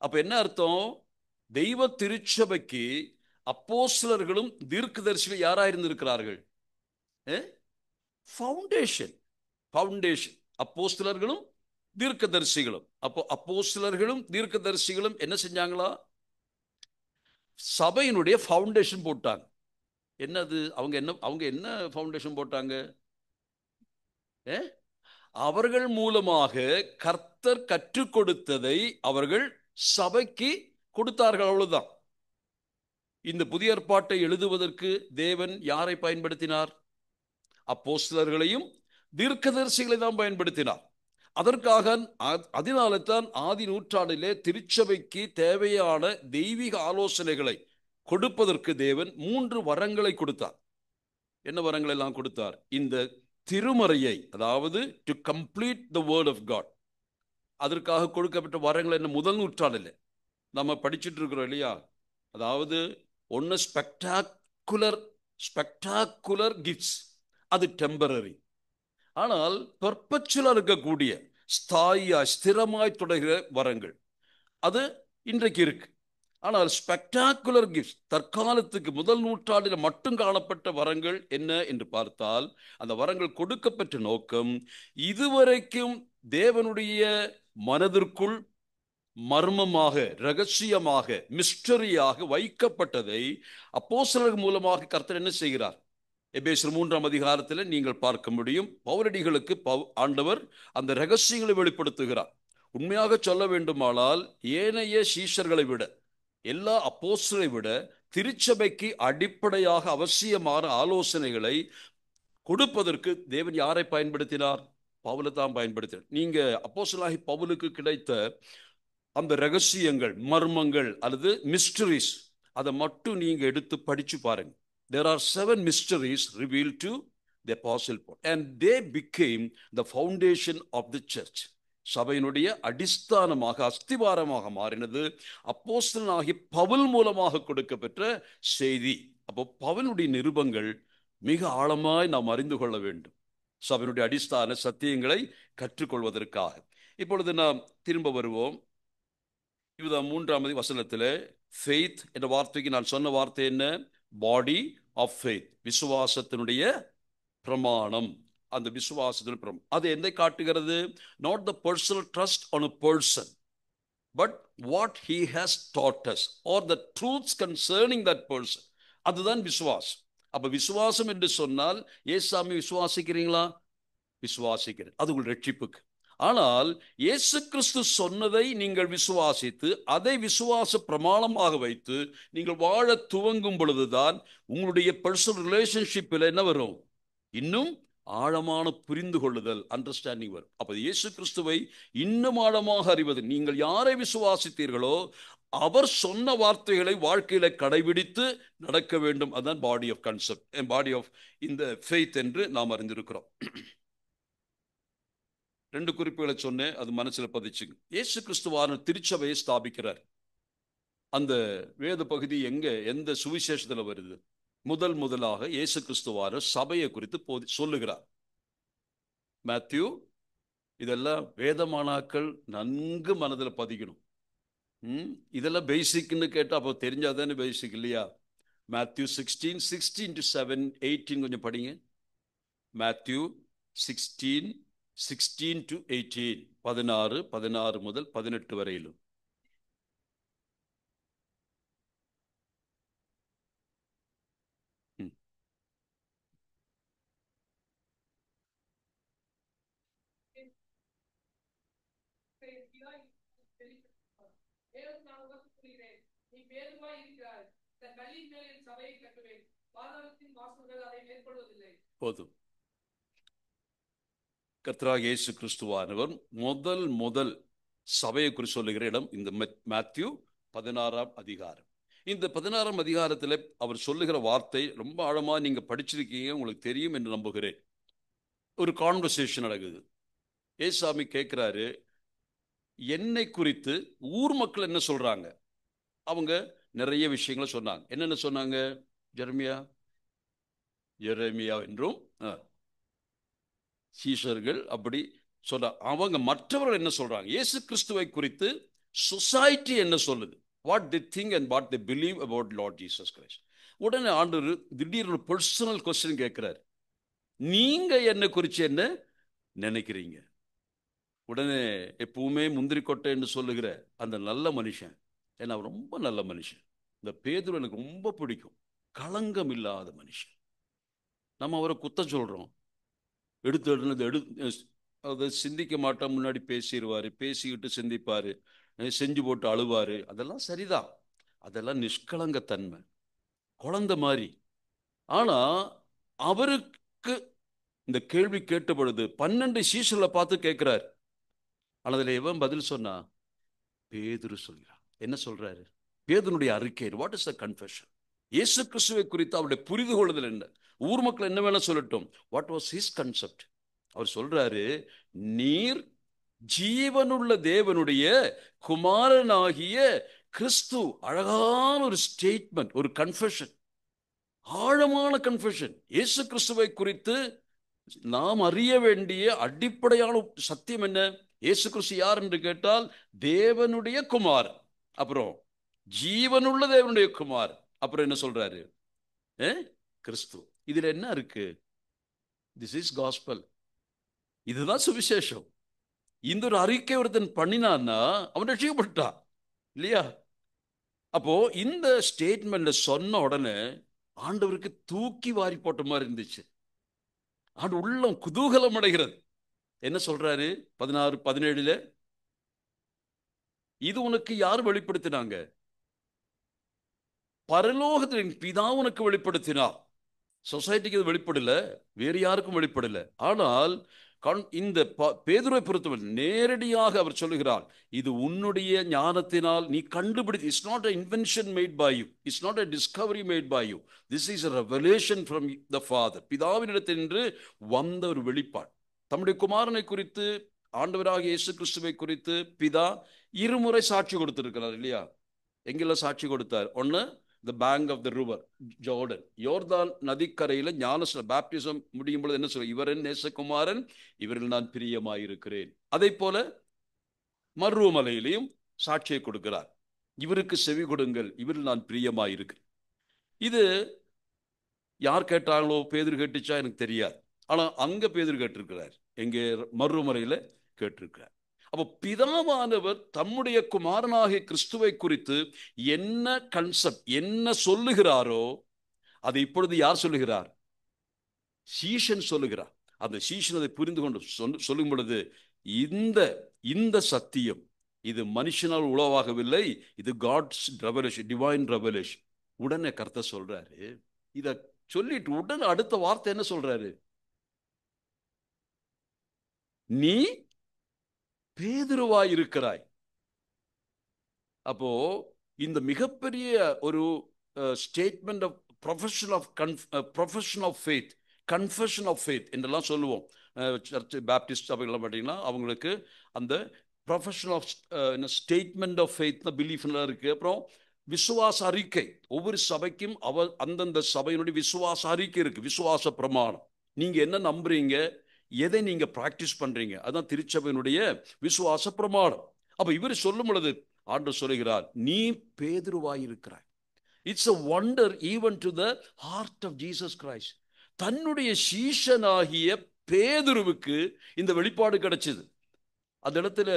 அப்ப என்ன அர்த்தம்? தெய்வ திருச்சபைக்கு அப்போஸ்தலர்களும் தீர்க்கதரிசிகள் யாரா இருந்திருக்கிறார்கள்? ஃபவுண்டேஷன். அப்போஸ்தலர்களும் தீர்க்கதரிசிகளும். அப்போ அப்போஸ்தலர்களும் தீர்க்கதரிசிகளும் என்ன செஞ்சாங்களா? சபையினுடைய ஃபவுண்டேஷன் போட்டாங்க. என்னது? அவங்க என்ன ஃபவுண்டேஷன் போட்டாங்க? அவர்கள் மூலமாக கர்த்தர் கற்றுக் கொடுத்ததை அவர்கள் சபைக்கு கொடுத்தார்கள். அவ்வளவுதான். இந்த புதிய ஏற்பாட்டை எழுதுவதற்கு தேவன் யாரை பயன்படுத்தினார்? அப்போஸ்தலர்களையும் தீர்க்கதரிசிகளை தான் பயன்படுத்தினார். அதனால தான் ஆதி நூற்றாண்டிலே திருச்சபைக்கு தேவையான தெய்வீக ஆலோசனைகளை கொடுப்பதற்கு தேவன் 3 வரங்களை கொடுத்தார். என்ன வரங்கள் எல்லாம் கொடுத்தார்? இந்த திருமறையை, அதாவது to complete the word of God, அதற்காக கொடுக்கப்பட்ட வரங்கள் என்ன? முதல் நூற்றாண்டில் நம்ம படிச்சுட்டு இருக்கிறோம் இல்லையா? அதாவது ஒன்னு ஸ்பெக்டாகுலர் கிஃப்ட்ஸ், அது டெம்பரரி. ஆனால் பெர்பச்சுவலா இருக்கக்கூடிய ஸ்திரமாய் தொடர்கிற வரங்கள் அது இன்றைக்கு இருக்கு. ஆனால் ஸ்பெக்டாகுலர் கிஃப்ட்ஸ், தற்காலத்துக்கு முதல் நூற்றாண்டில் மட்டும் காணப்பட்ட வரங்கள் என்ன என்று பார்த்தால், அந்த வரங்கள் கொடுக்கப்பட்ட நோக்கம் இதுவரைக்கும் தேவனுடைய மனதிற்குள் மர்மமாக, ரகசியமாக, மிஸ்டரியாக வைக்கப்பட்டதை அப்போஸ்தலர்கள் மூலமாக கர்த்தர் என்ன செய்கிறார்? எபேசியர் 3:அதிகாரத்தில் நீங்கள் பார்க்க முடியும். பவுலடிகளுக்கு ஆண்டவர் அந்த ரகசியங்களை வெளிப்படுத்துகிறார். உண்மையாக சொல்ல வேண்டுமானால் ஏனைய சீஷர்களை விட, எல்லா அப்போஸ்தலரை விட திருச்சபைக்கு அடிப்படையாக அவசியமான ஆலோசனைகளை கொடுப்பதற்கு தேவன் யாரை பயன்படுத்தினார்? பவுலை தான் பயன்படுத்தினார். நீங்க அப்போஸ்தலனாகி பவுலுக்கு கிடைத்த அந்த ரகசியங்கள், மர்மங்கள் அல்லது மிஸ்டரிஸ், அதை மட்டும் நீங்க எடுத்து படிச்சு பாருங்க. There are 7 mysteries revealed to the Apostle Paul, and they became the foundation of the church. சபையினுடைய அடிஸ்தானமாக, அஸ்திவாரமாக மாறினது அப்போஸ்தலனாகிய பவுல் மூலமாக கொடுக்கப்பெற்ற செய்தி. அப்போ பவுலுடைய நிருபங்கள் மிக ஆழமாய் நாம் அறிந்து கொள்ள வேண்டும், சபையினுடைய அடிஸ்தான சத்தியங்களை கற்றுக்கொள்வதற்காக. இப்பொழுது நாம் திரும்ப வருவோம். 3 வசனத்தில் ஃபெய்த் என்ற வார்த்தைக்கு நான் சொன்ன வார்த்தை என்ன? பாடி ஆஃப் ஃபெய்த், விசுவாசத்தினுடைய பிரமாணம். அந்த விசுவாசத்தின் பிரமாணம் அது எதை காட்டுகிறது? Not the personal trust on a person, but what he has taught us or the truths concerning that person. அதுதான் விசுவாசம். அப்ப விசுவாசம் என்று சொன்னால், ஏசாமி விசுவாசிக்கிறீங்களா? விசுவாசிக்கிறேன், அது உங்கள் ரட்சிப்புக்கு. ஆனால் இயேசு கிறிஸ்து சொன்னதை நீங்கள் விசுவாசித்து அதை விசுவாச பிரமாணமாக வைத்து நீங்கள் வாழ துவங்கும் பொழுதுதான் உங்களுடைய பர்சனல் ரிலேஷன்ஷிப்பில் என்ன வரும்? இன்னும் ஆழமான புரிந்து கொள்ளுதல், அண்டர்ஸ்டாண்டிங் வரும். அப்ப இயேசு கிறிஸ்துவை இன்னும் ஆழமாக அறிவது, நீங்கள் யாரை விசுவாசித்தீர்களோ அவர் சொன்ன வார்த்தைகளை வாழ்க்கையில கடைபிடித்து நடக்க வேண்டும். அதுதான் body of concept, body of இந்த ஃபெய்த் என்று நாம் அறிந்திருக்கிறோம். ரெண்டு குறிப்புகளை சொன்னேன், அது மனசுல பதிச்சுங்க. இயேசு கிறிஸ்துவான திருச்சபையை ஸ்தாபிக்கிறார். அந்த வேத பகுதி எந்த சுவிசேஷத்துல வருது? முதலாக இயேசு கிறிஸ்துவான சபையை குறித்து சொல்லுகிறார். மேத்யூ. இதெல்லாம் வேதமானாக்கள் நன்கு மனதில் பதிக்கணும். இதெல்லாம் பேசிக்னு கேட்டா அப்போ தெரிஞ்சாதானே பேசிக் இல்லையா? மேத்யூ 16:16-7, 18 கொஞ்சம் படிங்க. மேத்யூ 16:16-18, 16 முதல் 18 வரையிலும். போதும். கர்த்தராகிய இயேசு கிறிஸ்துவானவர் முதல் சபையை குறித்து சொல்லுகிற இடம் இந்த மேத்யூ 16ஆம் அதிகாரம். இந்த 16ஆம் அதிகாரத்தில் அவர் சொல்லுகிற வார்த்தை ரொம்ப ஆழமா நீங்க படிச்சிருக்கீங்க, உங்களுக்கு தெரியும் என்று நம்புகிறேன். ஒரு கான்வர்சேஷன் நடக்குது. ஏசாமி கேட்கிறாரு, என்னை குறித்து ஊர் மக்கள் என்ன சொல்றாங்க? அவங்க நிறைய விஷயங்களை சொன்னாங்க. என்னென்ன சொன்னாங்க? எரேமியா என்றும் சீஷர்கள் அப்படி சொல்ற. அவங்க மற்றவர்கள் என்ன சொல்றாங்க? இயேசு கிறிஸ்துவை குறித்து சொசைட்டி என்ன சொல்லுது? What they think and what they believe about Lord Jesus Christ. உடனே ஆண்டவர் திடீர்னு பர்சனல் கொஸ்டின் கேட்கிறார், நீங்க என்ன குறித்து என்ன நினைக்கிறீங்க? உடனே எப்பவுமே முந்திரி கொட்டை என்று சொல்லுகிற அந்த நல்ல மனுஷன், ஏன்னா ரொம்ப நல்ல மனுஷன், இந்த பேதுரு எனக்கு ரொம்ப பிடிக்கும், களங்கம் இல்லாத மனுஷன். நம்ம அவரை குத்தம் சொல்றோம், அதை சிந்திக்க மாட்டோம், முன்னாடி பேசிடுவாரு, பேசிக்கிட்டு சிந்திப்பாரு, செஞ்சு போட்டு அழுவாரு. அதெல்லாம் சரிதான், அதெல்லாம் நிஷ்கலங்க தன்மை, குழந்தை மாதிரி. ஆனா அவருக்கு இந்த கேள்வி கேட்ட பொழுது 12 சீஷர்களை பார்த்து கேட்கிறார். ஆனால் அதுல எவன் பதில் சொன்னா? பேதுரு சொல்கிறார். என்ன சொல்றாரு? பேதுனுடைய அறிக்கை, வாட் இஸ் த கன்ஃபெஷன்? இயேசு கிறிஸ்துவை குறித்து அவருடைய புரிந்து கொள்ளுதல் என்ன? ஊர் மக்கள் என்ன வேணா சொல்லட்டும், வாட் வாஸ் ஹிஸ் கன்செப்ட்? அவர் சொல்றாரு, நீர் ஜீவனுள்ள தேவனுடைய குமாரனாகிய கிறிஸ்து. அழகான ஒரு ஸ்டேட்மெண்ட், ஒரு கன்ஃபெஷன், ஆழமான கன்ஃபெஷன். இயேசு கிறிஸ்துவை குறித்து நாம் அறிய வேண்டிய அடிப்படையான சத்தியம் என்ன? இயேசு கிறிஸ்து யார் என்று கேட்டால் தேவனுடைய குமார், அப்புறம் ஜீவனுள்ள தேவனுடைய குமார், அப்புறம் என்ன சொல்றாரு? கிறிஸ்து. இதுல என்ன இருக்கு? This is gospel. இதுதான் சுவிசேஷம். இந்த ஒரு அறிக்கை ஒருத்தன் பண்ணினான்னா அவன் ரட்சிக்கப்பட்டான் இல்லையா? அப்போ இந்த ஸ்டேட்மெண்ட் சொன்ன உடனே ஆண்டவருக்கு தூக்கி வாரி போட்ட மாதிரி இருந்துச்சு. ஆண்டு உள்ளம் குதூகலம் அடைகிறது. என்ன சொல்றாரு 16-17? இது உனக்கு யார் வெளிப்படுத்தினாங்க? பரலோகத்தின் பிதா உனக்கு வெளிப்படுத்தினார். சொசைட்டிக்கு இது வெளிப்படல, வேறு யாருக்கும் வெளிப்படல. ஆனால் இந்த பேதுருவை பொறுத்தவரை நேரடியாக அவர் சொல்லுகிறார், இது உன்னுடைய ஞானத்தினால் நீ கண்டுபிடித்து. It's not a invention made by you, it's not a discovery made by you, this is a revelation from the Father. பிதாவினிடத்திலிருந்து வந்த ஒரு வெளிப்பாடு. தம்முடைய குமாரனை குறித்து, ஆண்டவராக இயேசு கிறிஸ்துவை குறித்து பிதா இருமுறை சாட்சி கொடுத்திருக்கிறார் இல்லையா? எங்கெல்லாம் சாட்சி கொடுத்தார்? ஒன்னு, the bank of the river Jordan, யோர்தான் நதிக்கரையில ஞானஸ்நானம் பாப்டிசம் முடியும் பொழுது என்ன சொல்ல? இவர் என் நேசகுமாரன், இவரில் நான் பிரியமாயிருக்கிறேன். அதே போல மருவமலையிலையும் சாட்சியை கொடுக்கிறார், இவருக்கு செவி கொடுங்கள், இவரில் நான் பிரியமாயிருக்கிறேன். இது யார் கேட்டாங்களோ? பேதுரு கேட்டுச்சா எனக்கு தெரியாது. ஆனா அங்க பேதுரு கேட்டிருக்கிறார், எங்கே? மருவமலையில கேட்டிருக்கிறார். அப்போ பிதாவானவர் தம்முடைய குமாரனாகிய கிறிஸ்துவை குறித்து என்ன கன்செப்ட், என்ன சொல்லுகிறாரோ அதை இப்பொழுது யார் சொல்லுகிறார்? சீஷன் சொல்லுகிறார். அந்த சீஷன் அதை புரிந்து கொண்டு சொல்லும் பொழுது, இந்த சத்தியம் இது மனுஷனால் உளவாகவில்லை, இது காட்ஸ் ரெவலேஷன், டிவைன் ரெவலேஷன். உடனே கர்த்தர் சொல்றாரு, இத சொல்லிட்டு உடனே அடுத்த வார்த்தை என்ன சொல்றாரு? நீ பேதுருவாய் இருக்கிறாய். அப்போ இந்த மிகப்பெரிய ஒரு statement of profession of faith, confession of faith என்றெல்லாம் சொல்லுவோம். சர்ச் பேப்டிஸ்ட் சபைகள்லாம் பார்த்தீங்கன்னா அவங்களுக்கு அந்த profession of statement of faith பிலீஃப்லாம் இருக்குது. அப்புறம் விசுவாச அறிக்கை, ஒவ்வொரு சபைக்கும் அந்தந்த சபையினுடைய விசுவாச அறிக்கை இருக்கு, விசுவாச பிரமாணம். நீங்க என்ன நம்புறீங்க, எதை நீங்க பிராக்டிஸ் பண்றீங்க, அதான் திருச்சபையினுடைய விசுவாச பிரமாணம். அப்ப இவர் சொல்லும் பொழுது ஆண்டவர் சொல்லுகிறார், நீ பேதுருவாயிருக்கிறாய். It's a wonder even to the heart of Jesus Christ. தன்னுடைய சீஷனாகிய பேதுருவுக்கு இந்த வெளிப்பாடு கிடைச்சது. அந்த இடத்துல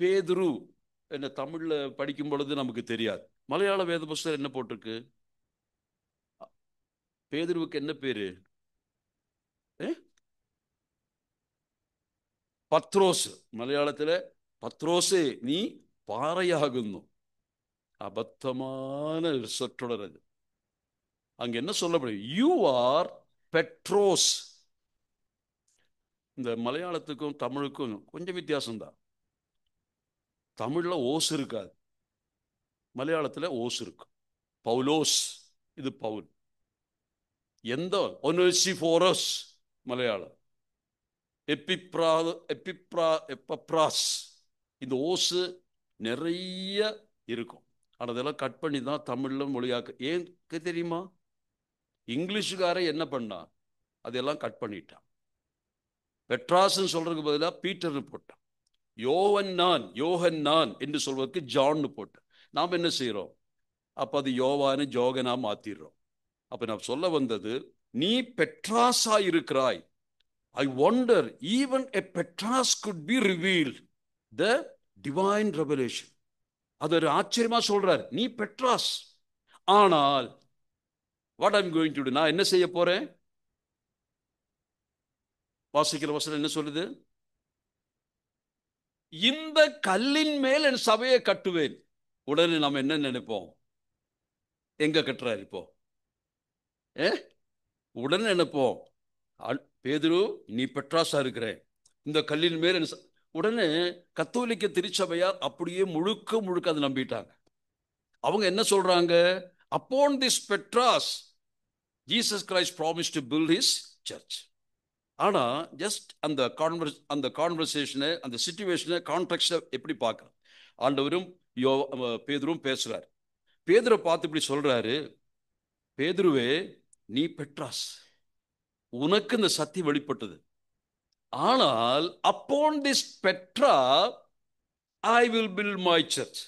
பேதுரு என்ன தமிழ்ல படிக்கும் பொழுது நமக்கு தெரியாது. மலையாள வேத புஸ்தகம் என்ன போட்டிருக்கு? பேதுருவுக்கு என்ன பேரு? പത്രോസ്. മലയാളത്തിലെ പത്രോസേ നീ പാറയാകുന്നു. അബദ്ധமான ഒരു சொற்றொடர். அங்க என்ன சொல்லப்படும்? You are Petros. இந்த மலையாளத்துக்கும் தமிழுக்கும் கொஞ்சம் வித்தியாசம்தான். தமிழ்ல ஓஸ் இருக்காது, மலையாளத்துல ஓஸ் இருக்கும். பவுலோஸ், இது பவுல். எந்த ஒனோசிஃபோரஸ் மலையாளம், எப்பிப்ராஸ், இந்த ஓசு நிறைய இருக்கும். ஆனால் அதெல்லாம் கட் பண்ணி தான் தமிழில் மொழியாக்க. ஏன் தெரியுமா? இங்கிலீஷுக்காரன் என்ன பண்ணா, அதெல்லாம் கட் பண்ணிட்டான். பெட்ராஸ்ன்னு சொல்றதுக்கு பதிலாக பீட்டர்னு போட்டான். யோகன் நான் என்று சொல்வதற்கு ஜான்னு போட்டேன். நாம் என்ன செய்யறோம்? அப்போ அது யோவானு ஜோகனா மாத்திடுறோம். அப்போ நான் சொல்ல வந்தது, நீ பெட்ராஸா இருக்கிறாய். I wonder even a Petras could be revealed the divine revelation. அது ஒரு ஆச்சரியமா சொல்றார், நீ பெட்ராஸ். ஆனால் what I'm going to do, நான் என்ன செய்ய போறேன்? வாசிக்கிற வசனம் என்ன சொல்லுது? இந்த கல்லின் மேல் என் சபையை கட்டுவேன். உடனே நாம் என்ன நினைப்போம்? எங்க கட்டுறாரு இப்போ? உடனே நினைப்போம், பேதுரு நீ பெட்ராஸா இருக்கிற, இந்த கல்லின் மேல். உடனே கத்தோலிக்க திருச்சபையார் அப்படியே முழுக்க அதை நம்பிட்டாங்க. அவங்க என்ன சொல்றாங்க? upon this Petras Jesus Christ promised to build his church. ஆனா ஜஸ்ட் அந்த கான்வர்சேஷனை, அந்த சிச்சுவேஷனை, கான்டெக்ஸ்ட எப்படி பார்க்கலாம்? ஆண்டவரும் பேதுரும் பேசுறாரு. பேதுரை பார்த்து இப்படி சொல்றாரு, பேதுருவே நீ பெட்ராஸ், உனக்கு இந்த சத்தியம் வெளிப்பட்டது. ஆனால் upon this Petra I will build my church.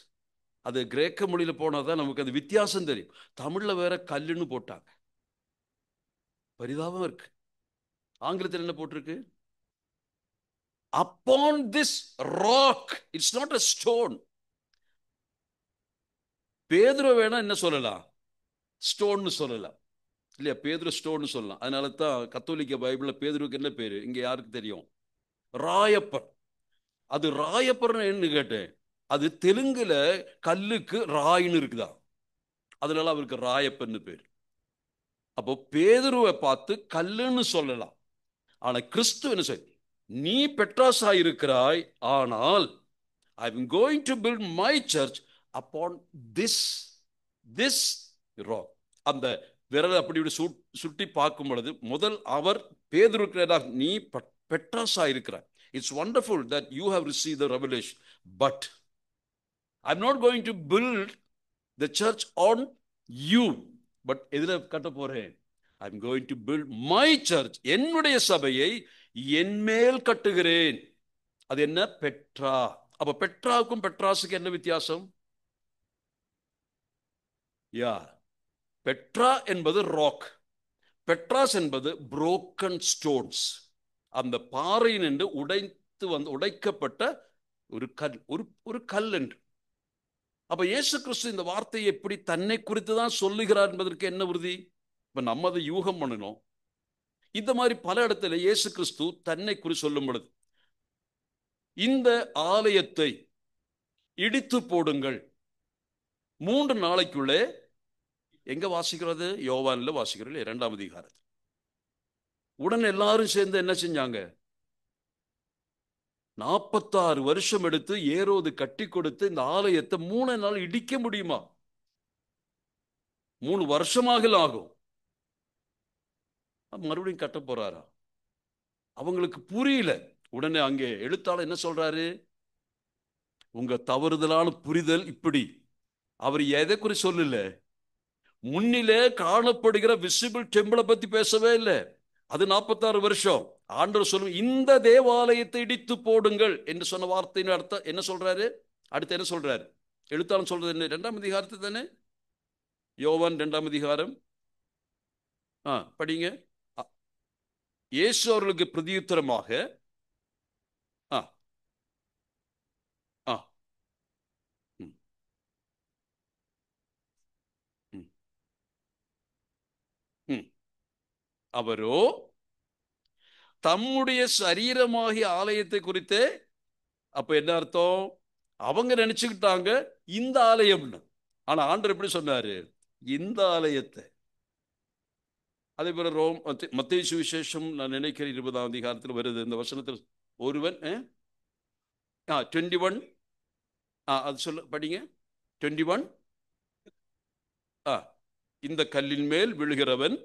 அது கிரேக்க மொழியில போனாதான் நமக்கு அது வித்தியாசம் தெரியும். தமிழ்ல வேற கல்லுன்னு போட்டாங்க, பரிதாபம் இருக்கு. ஆங்கிலத்தில் என்ன போட்டிருக்கு? upon this rock. It's not a stone. பேதுரு வேணா என்ன சொல்லலாம்? ஸ்டோன்னு சொல்லலாம் இல்லையா? பேதுரு ஸ்டோன்னு சொல்லலாம். அதனால தான் கத்தோலிக்க பைபிள்ல பேதுருக்கு என்ன பேரு? இங்க யாருக்கு தெரியும்? ராயப்பர். அது ராயப்பர் என்ன கேட்டேன், அது தெலுங்குல கல்லுக்கு ராயின்னு இருக்குதா, அதனால அவருக்கு ராயப்பன்னு பேர். அப்போ பேதுருவை பார்த்து கல்லுன்னு சொல்லலாம். ஆனா கிறிஸ்து என்ன சொல்ல, நீ பெட்ராஸா இருக்கிறாய், ஆனால் I am going to build my church upon this rock. அந்த விரலை அப்படி சுட்டி பார்க்கும் பொழுது முதல் அவர் பேதுரு, நீ பெட்ராஸா இருக்கிறாய். It's wonderful that you have received the revelation, but I'm not going to build the church on you. But எதில கட்ட போறேன்? I'm going to build my church. என்னுடைய சபையை என்மேல் கட்டுகிறேன். அது என்ன? பெட்ரா. அப்ப பெட்ராவுக்கும் பெட்ராஸுக்கு என்ன வித்தியாசம்? பெட்ரா என்பது ராக், பெட்ராஸ் என்பது புரோக்கன் ஸ்டோன்ஸ். அந்த பாறையின் என்று உடைக்கப்பட்ட ஒரு கல் என்று. அப்ப இயேசு கிறிஸ்து இந்த வார்த்தையை எப்படி தன்னை குறித்து தான் சொல்லுகிறார் என்பதற்கு என்ன உறுதி? இப்ப நம்ம அதை யூகம் பண்ணணும். இந்த மாதிரி பல இடத்துல இயேசு கிறிஸ்து தன்னை குறித்து சொல்லும் பொழுது, இந்த ஆலயத்தை இடித்து போடுங்கள், 3 நாளைக்குள்ளே, எங்க வாசிக்கிறது? யோவான்ல வாசிக்கிறது 2ஆம் அதிகாரம். உடனே எல்லாரும் சேர்ந்து என்ன செஞ்சாங்க? 46 வருஷம் எடுத்து ஏரோது கட்டி கொடுத்து இந்த ஆலயத்தை 3 நாள் இடிக்க முடியுமா? 3 வருஷமாக ஆகும். மறுபடியும் கட்ட போறாரா? அவங்களுக்கு புரியல. உடனே அங்கே எழுத்தாளர் என்ன சொல்றாரு? உங்க தவறுதலான புரிதல் இப்படி. அவர் எதை குறித்து சொல்லல, முன்னிலே காணப்படுகிற விசிபிள் டெம்பிளை பத்தி பேசவே இல்லை. அது 46 வருஷம். ஆண்டவர் சொல்லும், இந்த தேவாலயத்தை இடித்து போடுங்கள் என்று சொன்ன வார்த்தையின் அர்த்தம் என்ன சொல்றாரு? அடுத்து என்ன சொல்றாரு எழுத்தாளன்? சொல்றது என்ன? 2ஆம் அதிகாரத்தை தானே, யோவான் 2ஆம் அதிகாரம் படிங்க. இயேசு அவர்களுக்கு பிரதியுத்தரமாக ஆ ஆ ம், ம், ம். அவரோ தம்முடைய சரீரமாகிய ஆலயத்தை குறித்து. அப்ப என்ன அர்த்தம்? அவங்க நினைச்சுக்கிட்டாங்க இந்த ஆலயம்னு. ஆனா ஆண்டவர் எப்படி சொன்னாரு? இந்த ஆலயத்தை. அதே போல மத்தேயு சுவிசேஷம் நான் நினைக்கிறேன் 20ஆம் அதிகாரத்தில் வருது இந்த வசனத்தில். ஒருவன் 21 அது சொல்ல படிங்க. 21 இந்த கல்லின் மேல் விழுகிறவன்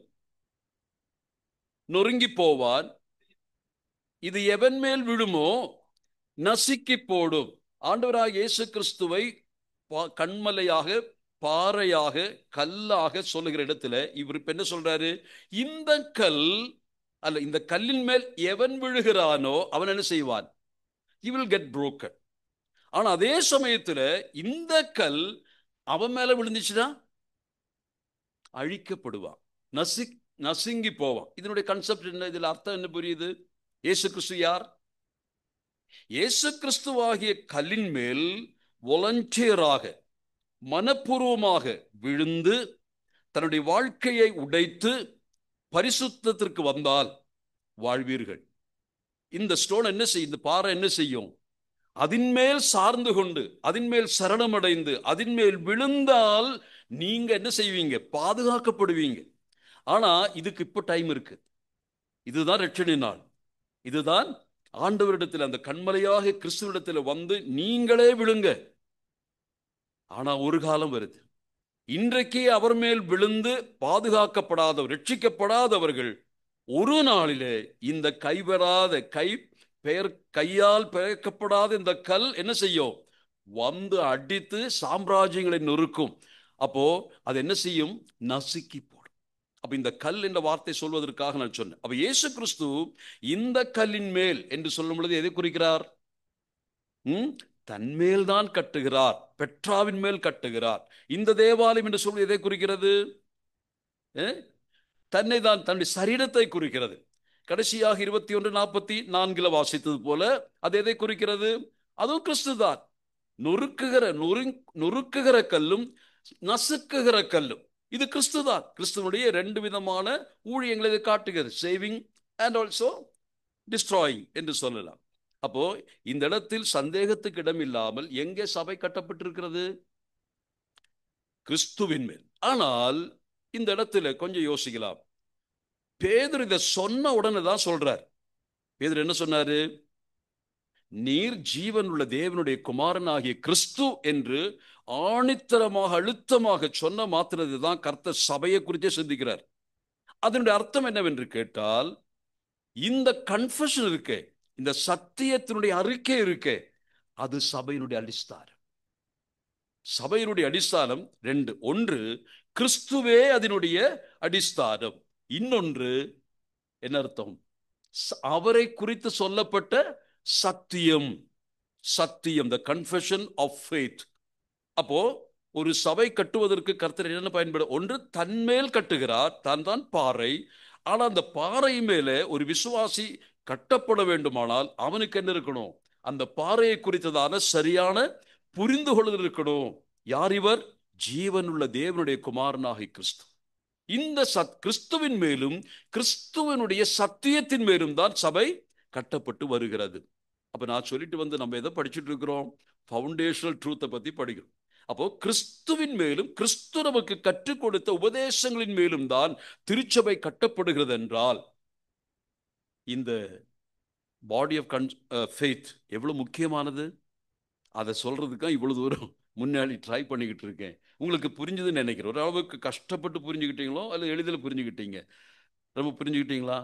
நொறுங்கி போவான், இது எவன் மேல் விழுமோ நசுக்கி போடும். ஆண்டவராக இயேசு கிறிஸ்துவை கண்மலையாக, பாறையாக, கல்லாக சொல்லுகிற இடத்துல இவர் இப்ப என்ன சொல்றாரு? இந்த கல் அல்ல, இந்த கல்லின் மேல் எவன் விழுகிறானோ அவன் என்ன செய்வான்? he will get broken. ஆனா அதே சமயத்துல இந்த கல் அவன் மேல விழுந்துச்சுன்னா அழிக்கப்படுவான், நசுங்கி போவான். இதனுடைய கான்செப்ட் என்ன? இதுல அர்த்தம் என்ன புரியுது? இயேசு கிறிஸ்து யார்? இயேசு கிறிஸ்துவாகிய கல்லின் மேல் வாலண்டியராக, மனப்பூர்வமாக விழுந்து தன்னுடைய வாழ்க்கையை உடைத்து பரிசுத்தத்திற்கு வந்தால் வாழ்வீர்கள். இந்த ஸ்டோன் என்ன செய்யும்? இந்த பாறை என்ன செய்யும்? அதின்மேல் சார்ந்து கொண்டு, அதின்மேல் சரணமடைந்து, அதின்மேல் விழுந்தால் நீங்க என்ன செய்வீங்க? பாதுகாக்கப்படுவீங்க. ஆனா இதுக்கு இப்ப டைம் இருக்கு. இதுதான் ரட்சணை நாள். இதுதான் ஆண்டவரிடத்தில், அந்த கண்மலையாக கிறிஸ்துவிடத்தில் வந்து நீங்களே விழுங்க. ஆனா ஒரு காலம் வருது, இன்றைக்கே அவர் மேல் விழுந்து பாதுகாக்கப்படாதவர், ரட்சிக்கப்படாதவர்கள் ஒரு நாளிலே இந்த கைவராத கையால் பெயர்க்கப்படாத இந்த கல் என்ன செய்யும்? வந்து அடித்து சாம்ராஜ்யங்களை நொறுக்கும். அப்போ அது என்ன செய்யும்? நசுக்கி போடும். அப்ப இந்த கல் என்ற வார்த்தை சொல்வதற்காக நான் சொன்னேன். அப்ப இயேசு கிறிஸ்து இந்த கல்லின் மேல் என்று சொல்லும் பொழுது எதை குறிக்கிறார்? தன்மேல் தான் கட்டுகிறார், பெட்ராவின் மேல் கட்டுகிறார். இந்த தேவாலயம் என்று சொல்வது எதை குறிக்கிறது? தன்னை தான், தன்னுடைய சரீரத்தை குறிக்கிறது. கடைசியாக 21:44 வாசித்தது போல அது எதை குறிக்கிறது? அதுவும் கிறிஸ்து தான். நொறுக்குகிற கல்லும் நசுக்குகிற கல்லும் இது கிறிஸ்து தான். கிறிஸ்துவனுடைய 2 விதமான ஊழியங்களை இது காட்டுகிறது, சேவிங் அண்ட் ஆல்சோ டிஸ்ட்ராயிங் என்று சொல்லலாம். அப்போ இந்த இடத்தில் சந்தேகத்துக்கு இடம் இல்லாமல் எங்கே சபை கட்டப்பட்டிருக்கிறது? கிறிஸ்துவின் மேல். ஆனால் இந்த இடத்துல கொஞ்சம் யோசிக்கலாம். பேதுரு இதை சொன்ன உடனே தான் சொல்றார். பேதுரு என்ன சொன்னாரு? நீர் ஜீவன் உள்ள தேவனுடைய குமாரன் ஆகிய கிறிஸ்து என்று ஆணித்தரமாக, அழுத்தமாக சொன்ன மாத்திரது தான் கர்த்தர் சபையை குறித்தே சிந்திக்கிறார். அதனுடைய அர்த்தம் என்னவென்று கேட்டால், இந்த கன்ஃபெஷன் இருக்கே, இந்த சத்தியத்தினுடைய அறிக்கை இருக்கே, அது சபையினுடைய அடிஸ்தானம். சபையினுடைய அடிஸ்தானம் 2. ஒன்று கிறிஸ்துவே அதனுடைய அடிஸ்தானம். இன்னொன்று என்ன அர்த்தம்? அவரை குறித்து சொல்லப்பட்ட சத்தியம். சத்தியம், the confession of faith. அப்போ ஒரு சபை கட்டுவதற்கு கர்த்தர் என்ன பயன்படும்? ஒன்று தன்மேல் கட்டுகிறார், தான் பாறை. ஆனால் அந்த பாறை மேலே ஒரு விசுவாசி கட்டப்பட வேண்டுமானால் அவனுக்கு என்ன இருக்கணும்? அந்த பாறையை குறித்ததான சரியான புரிந்து கொள்ளுதல் இருக்கணும். யார் இவர்? ஜீவனுள்ள தேவனுடைய குமாரனாகிய கிறிஸ்து. இந்த கிறிஸ்துவின் மேலும் கிறிஸ்துவனுடைய சத்தியத்தின் மேலும் தான் சபை கட்டப்பட்டு வருகிறது. அப்ப நான் சொல்லிட்டு வந்து நம்ம எதை படிச்சுட்டு இருக்கிறோம்? ஃபவுண்டேஷனல் ட்ரூத்தை பத்தி படிக்கிறோம். அப்போ கிறிஸ்துவின் மேலும் கிறிஸ்து நமக்கு கற்றுக் கொடுத்த உபதேசங்களின் மேலும் தான் திருச்சபை கட்டப்படுகிறது என்றால், இந்த பாடி ஆஃப் ஃபெய்த் எவ்வளோ முக்கியமானது, அதை சொல்கிறதுக்காக இவ்வளோ தூரம் முன்னாடி ட்ரை பண்ணிக்கிட்டு இருக்கேன். உங்களுக்கு புரிஞ்சுதுன்னு நினைக்கிறேன். ஒரு அளவுக்கு கஷ்டப்பட்டு புரிஞ்சுக்கிட்டீங்களோ அல்லது எளிதில் புரிஞ்சுக்கிட்டீங்க? ரொம்ப புரிஞ்சுக்கிட்டீங்களா?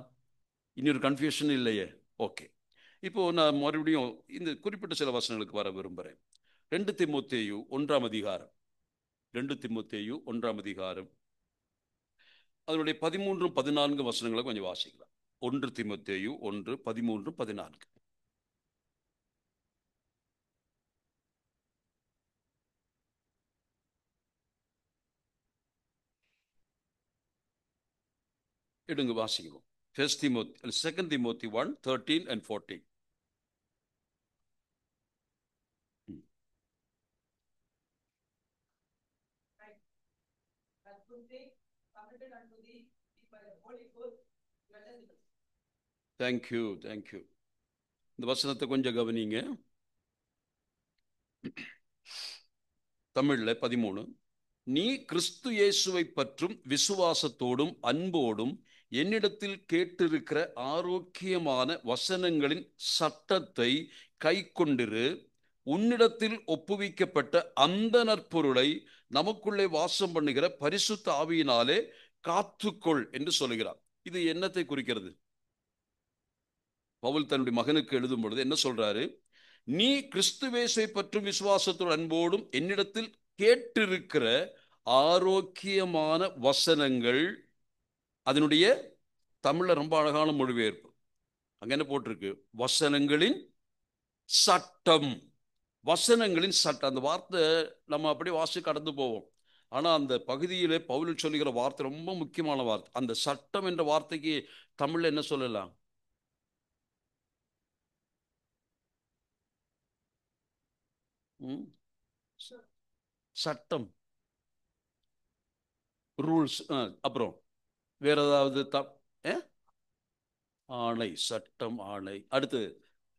இனி ஒரு கன்ஃபியூஷன் இல்லையே? ஓகே. இப்போது நான் மறுபடியும் இந்த குறிப்பிட்ட சில வசனங்களுக்கு வர விரும்புகிறேன். 2 தீமோத்தேயு 1ஆம் அதிகாரம், 2 தீமோத்தேயு 1ஆம் அதிகாரம், அதனுடைய 13 14 வசனங்களை கொஞ்சம் வாசிக்கலாம். 1 தீமோத்தேயு 1 13 14. எடுங்க வாசிக்கிறோம். 2 Timothy 1 13 and 14. Thank you thank you. இந்த வசனத்தை கொஞ்சம் கவனிங்க. தமிழ்ல 13, நீ கிறிஸ்து இயேசுவை பற்றும் விசுவாசத்தோடும் அன்போடும் என்னிடத்தில் கேட்டிருக்கிற ஆரோக்கியமான வசனங்களின் சட்டத்தை கை கொண்டிரு, உன்னிடத்தில் ஒப்புவிக்கப்பட்ட அந்த நற்பொருளை நமக்குள்ளே வாசம் பண்ணுகிற பரிசுத்த ஆவியினாலே காத்துக்கொள் என்று சொல்கிறார். இது என்னத்தை குறிக்கிறது? பவுல் தன்னுடைய மகனுக்கு எழுதும் பொழுது என்ன சொல்றாரு? நீ கிறிஸ்துவேசை பற்றும் விசுவாசத்தோடு அன்போடும் என்னிடத்தில் கேட்டிருக்கிற ஆரோக்கியமான வசனங்கள். அதனுடைய தமிழ்ல ரொம்ப அழகான மொழிபெயர்ப்பு அங்க என்ன போட்டிருக்கு? வசனங்களின் சட்டம். வசனங்களின் சட்டம். அந்த வார்த்தை நம்ம அப்படியே வாசி கடந்து போவோம். ஆனா அந்த பகுதியிலே பவுல் சொல்லுகிற வார்த்தை ரொம்ப முக்கியமான வார்த்தை. அந்த சட்டம் என்ற வார்த்தைக்கு தமிழ்ல என்ன சொல்லலாம்? சட்டம், ரூல்ஸ். அப்புறம் வேற ஏதாவது ஆணை, சட்டம், ஆணை. அடுத்து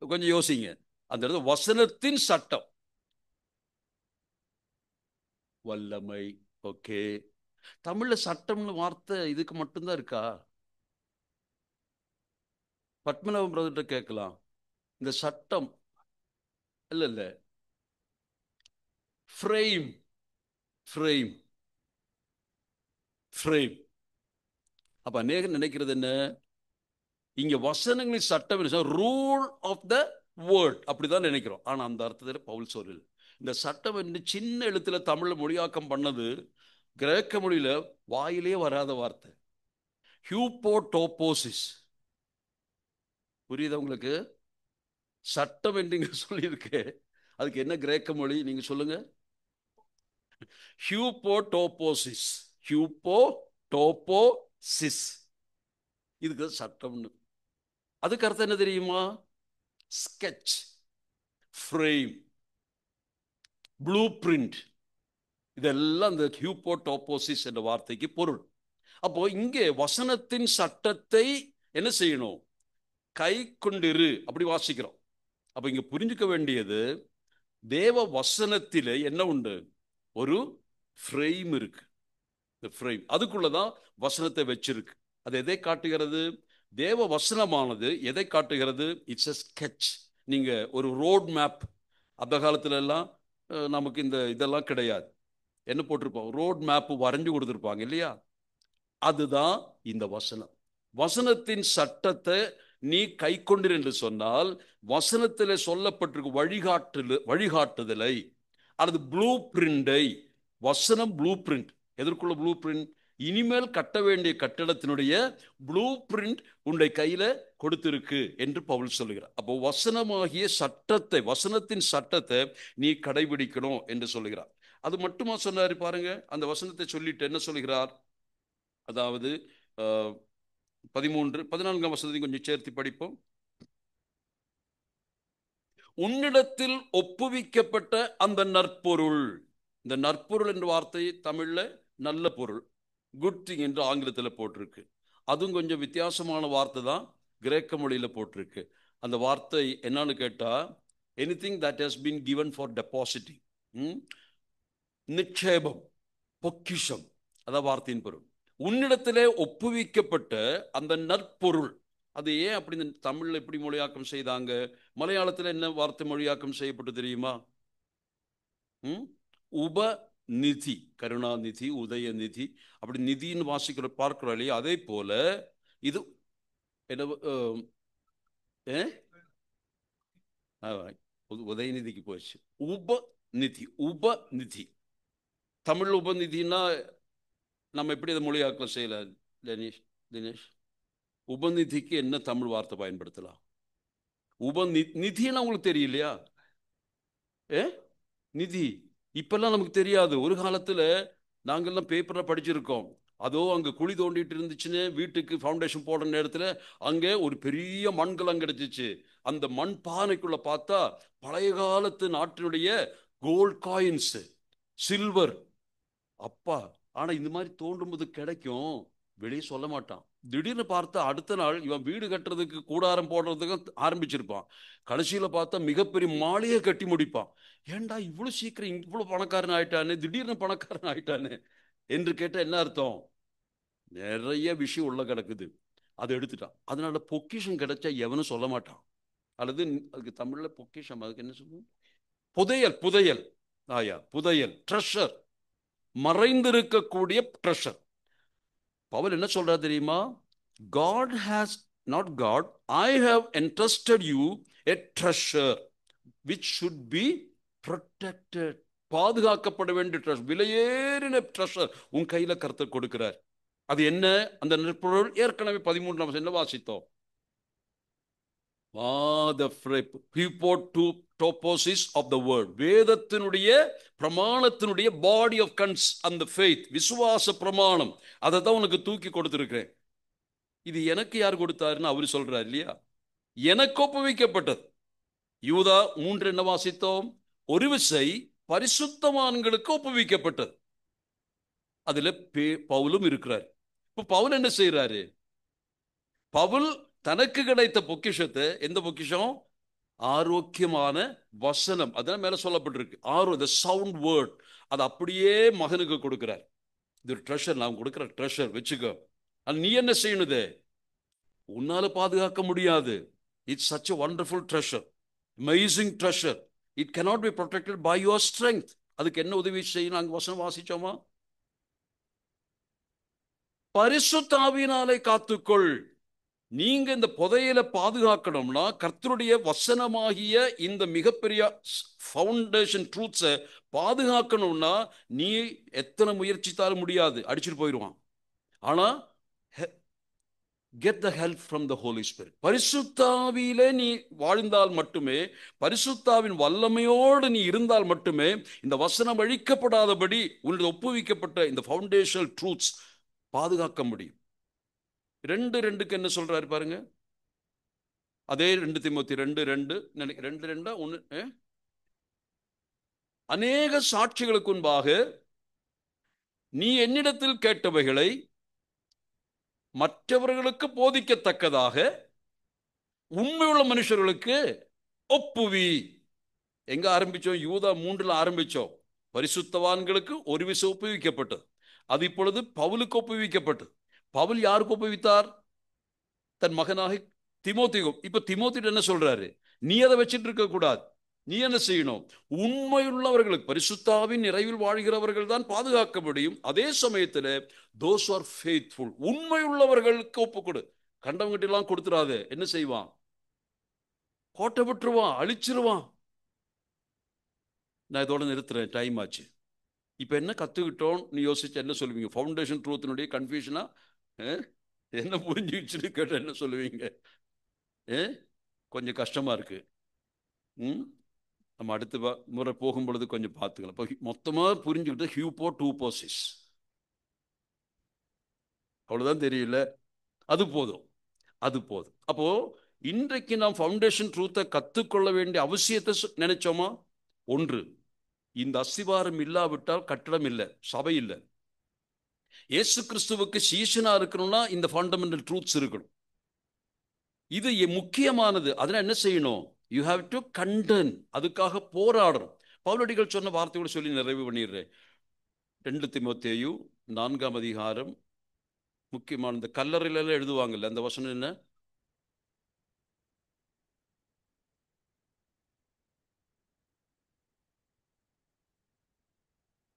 கொஞ்சம் யோசிங்க. அந்த இடத்துல வசனத்தின் சட்டம், வல்லமை. ஓகே. தமிழ்ல சட்டம்னு வார்த்தை இதுக்கு மட்டும்தான் இருக்கா? பத்மநாபம் பிரதர்கிட்ட கேட்கலாம். இந்த சட்டம் இல்ல இல்ல, ஃப்ரேம், ஃப்ரேம், ஃப்ரேம். அப்ப அநேகம் நினைக்கிறது என்ன, இங்க வசனங்களின் சட்டம், ரூல் ஆஃப் த வேர்ட், அப்படிதான் நினைக்கிறோம். ஆனா அந்த அர்த்தத்தில் பவுல் சொல்லல. இந்த சட்டம் என்று சின்ன எழுத்துல தமிழ்ல மொழியாக்கம் பண்ணது கிரேக்க மொழியில வாயிலே வராத வார்த்தை, ஹியூபோடோபோசிஸ். புரியுதா உங்களுக்கு? சட்டம் என்று நீங்க சொல்லியிருக்கு, அதுக்கு என்ன கிரேக்க மொழி நீங்க சொல்லுங்க? ஹியூபோடோபோசிஸ், ஹியூபோடோபோசிஸ். இதுக்கு சட்டம்னு. அதுக்கு அர்த்தம் என்ன தெரியுமா? Sketch, frame, blue print. இதெல்லாம் இந்த ஹியூபோடோபோசிஸ் என்ற வார்த்தைக்கு பொருள். அப்போ இங்கே வசனத்தின் சட்டத்தை என்ன செய்யணும்? கை கொண்டிரு, அப்படி வாசிக்கிறோம். அப்ப இங்க புரிஞ்சுக்க வேண்டியது, தேவ வசனத்திலே என்ன உண்டு? ஒரு ஃப்ரேம் இருக்கு. இந்த ஃப்ரேம் அதுக்குள்ளதான் வசனத்தை வச்சிருக்கு. அது எதை காட்டுகிறது? தேவ வசனமானது எதை காட்டுகிறது? It's a sketch. நீங்க ஒரு ரோட் மேப். அந்த காலத்துல எல்லாம் நமக்கு இந்த இதெல்லாம் கிடையாது. என்ன போட்டிருப்போம்? ரோட் மேப் வரைஞ்சு கொடுத்துருப்பாங்க இல்லையா? அதுதான் இந்த வசனம். வசனத்தின் சட்டத்தை நீ கை கொண்டு என்று சொன்னால், வசனத்தில் சொல்லப்பட்டிருக்கும் வழிகாட்டுதலை அல்லது ப்ளூ பிரிண்டை, வசனம் ப்ளூ பிரிண்ட். எதற்குள்ள ப்ளூ பிரிண்ட்? இனிமேல் கட்ட வேண்டிய கட்டடத்தினுடைய ப்ளூ பிரிண்ட் உன்னுடைய கையில கொடுத்திருக்கு என்று பவுல் சொல்லுகிறார். அப்போ வசனமாகிய சட்டத்தை, வசனத்தின் சட்டத்தை நீ கடைபிடிக்கணும் என்று சொல்லுகிறார். அது மட்டுமா சொன்னாரு பாருங்க. அந்த வசனத்தை சொல்லிட்டு என்ன சொல்லுகிறார்? அதாவது 13 14 வசனத்தை கொஞ்சம் சேர்த்து படிப்போம். உன்னிடத்தில் ஒப்புவிக்கப்பட்ட அந்த நற்பொருள். இந்த நற்பொருள் என்ற வார்த்தை தமிழ்ல நல்ல பொருள், குட் திங் என்று ஆங்கிலத்தில் போட்டிருக்கு. அதுவும் கொஞ்சம் வித்தியாசமான வார்த்தை தான் கிரேக்க மொழியில போட்டிருக்கு. அந்த வார்த்தை என்னன்னு கேட்டா, anything that has been given for depositing, நிக்ஷேபம், பொக்கிஷம். அதான் வார்த்தையின் பொருள். உன்னிடத்திலே ஒப்புவிக்கப்பட்ட அந்த நற்பொருள். அது ஏன் அப்படி தமிழ்ல எப்படி மொழியாக்கம் செய்தாங்க? மலையாளத்தில் என்ன வார்த்தை மொழியாக்கம் செய்யப்பட்டு தெரியுமா? உபநிதி, கருணாநிதி, உதயநிதி, அப்படி நிதின்னு வாசிக்கிற பார்க்கிறோம் இல்லையா? அதே போல இது என்ன, உதயநிதிக்கு போயிடுச்சு. உபநிதி, உபநிதி. தமிழ் உபநிதினா நம்ம எப்படி அதை மொழியாக்கம் செய்யலாம்? தினேஷ், உபநிதிக்கு என்ன தமிழ் வார்த்தை பயன்படுத்தலாம்? நிதினா உங்களுக்கு தெரியலையா? நிதி இப்பெல்லாம் நமக்கு தெரியாது. ஒரு காலத்துல நாங்கெல்லாம் பேப்பர்ல படிச்சிருக்கோம். அதோ அங்க குழி தோண்டிட்டு இருந்துச்சுன்னு வீட்டுக்கு ஃபவுண்டேஷன் போடுற நேரத்துல அங்கே ஒரு பெரிய மண்கலம் கிடைச்சிச்சு. அந்த மண் பானைக்குள்ள பார்த்தா பழைய காலத்து நாட்டினுடைய கோல்ட் காயின்ஸ், சில்வர். அப்பா, ஆனா இந்த மாதிரி தோண்டும் போது கிடைக்கும், வெளியே சொல்ல மாட்டான். திடீர்னு பார்த்தா அடுத்த நாள் இவன் வீடு கட்டுறதுக்கு கூடாரம் போடுறதுக்கு ஆரம்பிச்சிருப்பான். கடைசியில பார்த்தா மிகப்பெரிய மாளிகை கட்டி முடிப்பான். ஏண்டா இவ்வளவு சீக்கிரம் இவ்வளவு பணக்காரன் ஆயிட்டானு, திடீர்னு பணக்காரன் ஆயிட்டானு என்று கேட்ட என்ன அர்த்தம்? நிறைய விஷயம் உள்ள கிடக்குது, அதை எடுத்துட்டான். அதனால பொக்கிஷம் கிடைச்சா எவனும் சொல்ல மாட்டான். அல்லது அதுக்கு தமிழ்ல பொக்கிஷம், அதுக்கு என்ன சொல்லுவோம்? புதையல். புதையல், ஆயா, புதையல், ட்ரெஷர், மறைந்திருக்கக்கூடிய ட்ரெஷர். பவுல் என்ன சொல்றாரு தெரியுமா? God has, not God, I have entrusted you a treasure which should be protected. பாதுகாக்கப்பட வேண்டிய ட்ரெஷர், விலையேறின ட்ரெஷர் உன் கையில கர்த்தர் கொடுக்கிறார். அது என்ன? அந்த நெற்பொருள் ஏற்கனவே 13ஆம் வசனத்துல வாசித்தோம். வேதத்தினுடைய பிரமாணத்தினுடைய பாடி ஆஃப் கன்ஸ் அந்த ஃபெய்த், விசுவாச பிரமாணம், அதை தான் உனக்கு தூக்கி கொடுத்திருக்கிறேன். இது எனக்கு யார் கொடுத்தாருன்னு அவரு சொல்றாரு இல்லையா? எனக்கு ஒப்புவிக்கப்பட்டது. யூதா 3 என்ன வாசித்தோம்? ஒரு விசை பரிசுத்தவான்களுக்கு ஒப்புவிக்கப்பட்டது. அதுல பவுலும் இருக்கிறார். இப்ப பவுல் என்ன செய்யறாரு? பவுல் தனக்கு கிடைத்த பொக்கிஷத்தை, எந்த பொக்கிஷம்? ஆரோக்கியமான வசனம். அதான் மேல சொல்லப்பட்டிருக்கு, சவுண்ட் வேர்ட். அது அப்படியே மகனுக்கு கொடுக்கிறார். இது ஒரு ட்ரெஷர், நான் கொடுக்கிற ட்ரெஷர் வச்சுக்கோ. நீ என்ன செய்யணுது? உன்னால பாதுகாக்க முடியாது. It's such a wonderful treasure, amazing treasure. It cannot be protected by your strength. அதுக்கு என்ன உதவி செய்யணும்? நாங்க வசனம் வாசிச்சோமா? பரிசுத்த ஆவியினாலே காத்துக்கொள். நீங்க இந்த புதையலை பாதுகாக்கணும்னா, கர்த்தருடைய வசனமாகிய இந்த மிகப்பெரிய ஃபவுண்டேஷன் ட்ரூத்ஸை பாதுகாக்கணும்னா, நீ எத்தனை முயற்சித்தாலும் முடியாது, அடிச்சுட்டு போயிடுவான். ஆனா get the help from the Holy Spirit. பரிசுத்தாவியிலே நீ வாழ்ந்தால் மட்டுமே, பரிசுத்தாவின் வல்லமையோடு நீ இருந்தால் மட்டுமே இந்த வசனம் அழிக்கப்படாதபடி உன்னுடைய ஒப்புவிக்கப்பட்ட இந்த ஃபவுண்டேஷனல் ட்ரூத்ஸ் பாதுகாக்க முடியும். 2:2 என்ன சொல்றாரு பாருங்க. அதே 2 தீமோத்தேயு 2:2 அநேக சாட்சிகளுக்கு முன்பாக நீ என்னிடத்தில் கேட்டவைகளை மற்றவர்களுக்கு போதிக்கத்தக்கதாக உண்மையுள்ள மனுஷர்களுக்கு ஒப்புவி. எங்க ஆரம்பிச்சோம்? யூதா 3 ஆரம்பிச்சோம். பரிசுத்தவான்களுக்கு ஒரு விசை ஒப்புவிக்கப்பட்டது. அது இப்பொழுது பவுலுக்கு ஒப்புவிக்கப்பட்டது. பவுல் யாருக்கு ஒப்புவித்தார்? தன் மகனாக தீமோத்தேயு. இப்ப தீமோத்தேயு என்ன சொல்றாரு? நீ அதை வச்சிட்டு இருக்க கூடாது. நீ என்ன செய்யணும்? உண்மையுள்ளவர்களுக்கு, பரிசுத்தாவின் நிறைவில் வாழ்கிறவர்கள் தான் பாதுகாக்க முடியும். அதே சமயத்தில் those who are faithful, உண்மையுள்ளவர்களுக்கு ஒப்புக்கொடு. கண்டவங்கிட்ட எல்லாம் கொடுத்துடாது. என்ன செய்வான்? கோட்டை விட்டுருவான், அழிச்சிருவான். நான் இதோட நிறுத்துறேன், டைம் ஆச்சு. இப்ப என்ன கத்துக்கிட்டோம் நீ யோசிச்சு என்ன சொல்லுவீங்க? ஃபவுண்டேஷன் ட்ரூத்தினுடைய கன்ஃபியூஷனா என்ன புரிஞ்சுச்சுன்னு கேட்ட என்ன சொல்லுவீங்க? கொஞ்சம் கஷ்டமா இருக்கு. நம்ம அடுத்த முறை போகும்பொழுது கொஞ்சம் பார்த்துக்கலாம். இப்போ மொத்தமாக புரிஞ்சுக்கிட்டு ஹியூப்போ டூபோசிஸ், அவ்வளோதான் தெரியல. அது போதும், அது போதும். அப்போ இன்றைக்கு நாம் ஃபவுண்டேஷன் ட்ரூத்தை கற்றுக்கொள்ள வேண்டிய அவசியத்தை நினைச்சோமா? ஒன்று, இந்த அஸ்திவாரம் இல்லாவிட்டால் கட்டடம் இல்லை, சபை இல்லை. இயேசு கிறிஸ்துவுக்கு சீஷனா இருக்கணும்னா இந்த ஃபண்டமெண்டல் ட்ரூத்ஸ் இருக்கணும். இது முக்கியமானது. அதனால என்ன செய்யணும்? யூ ஹாவ் டு கண்டென், அதுக்காக போராடணும். பவுலடிகள் சொன்ன வார்த்தையோடு சொல்லி நிறைவு பண்ணிடுறேன். 2 தீமோத்தேயு 4ஆம் அதிகாரம், முக்கியமான இந்த கல்லறையில எழுதுவாங்கல்ல, அந்த வசனம் என்ன?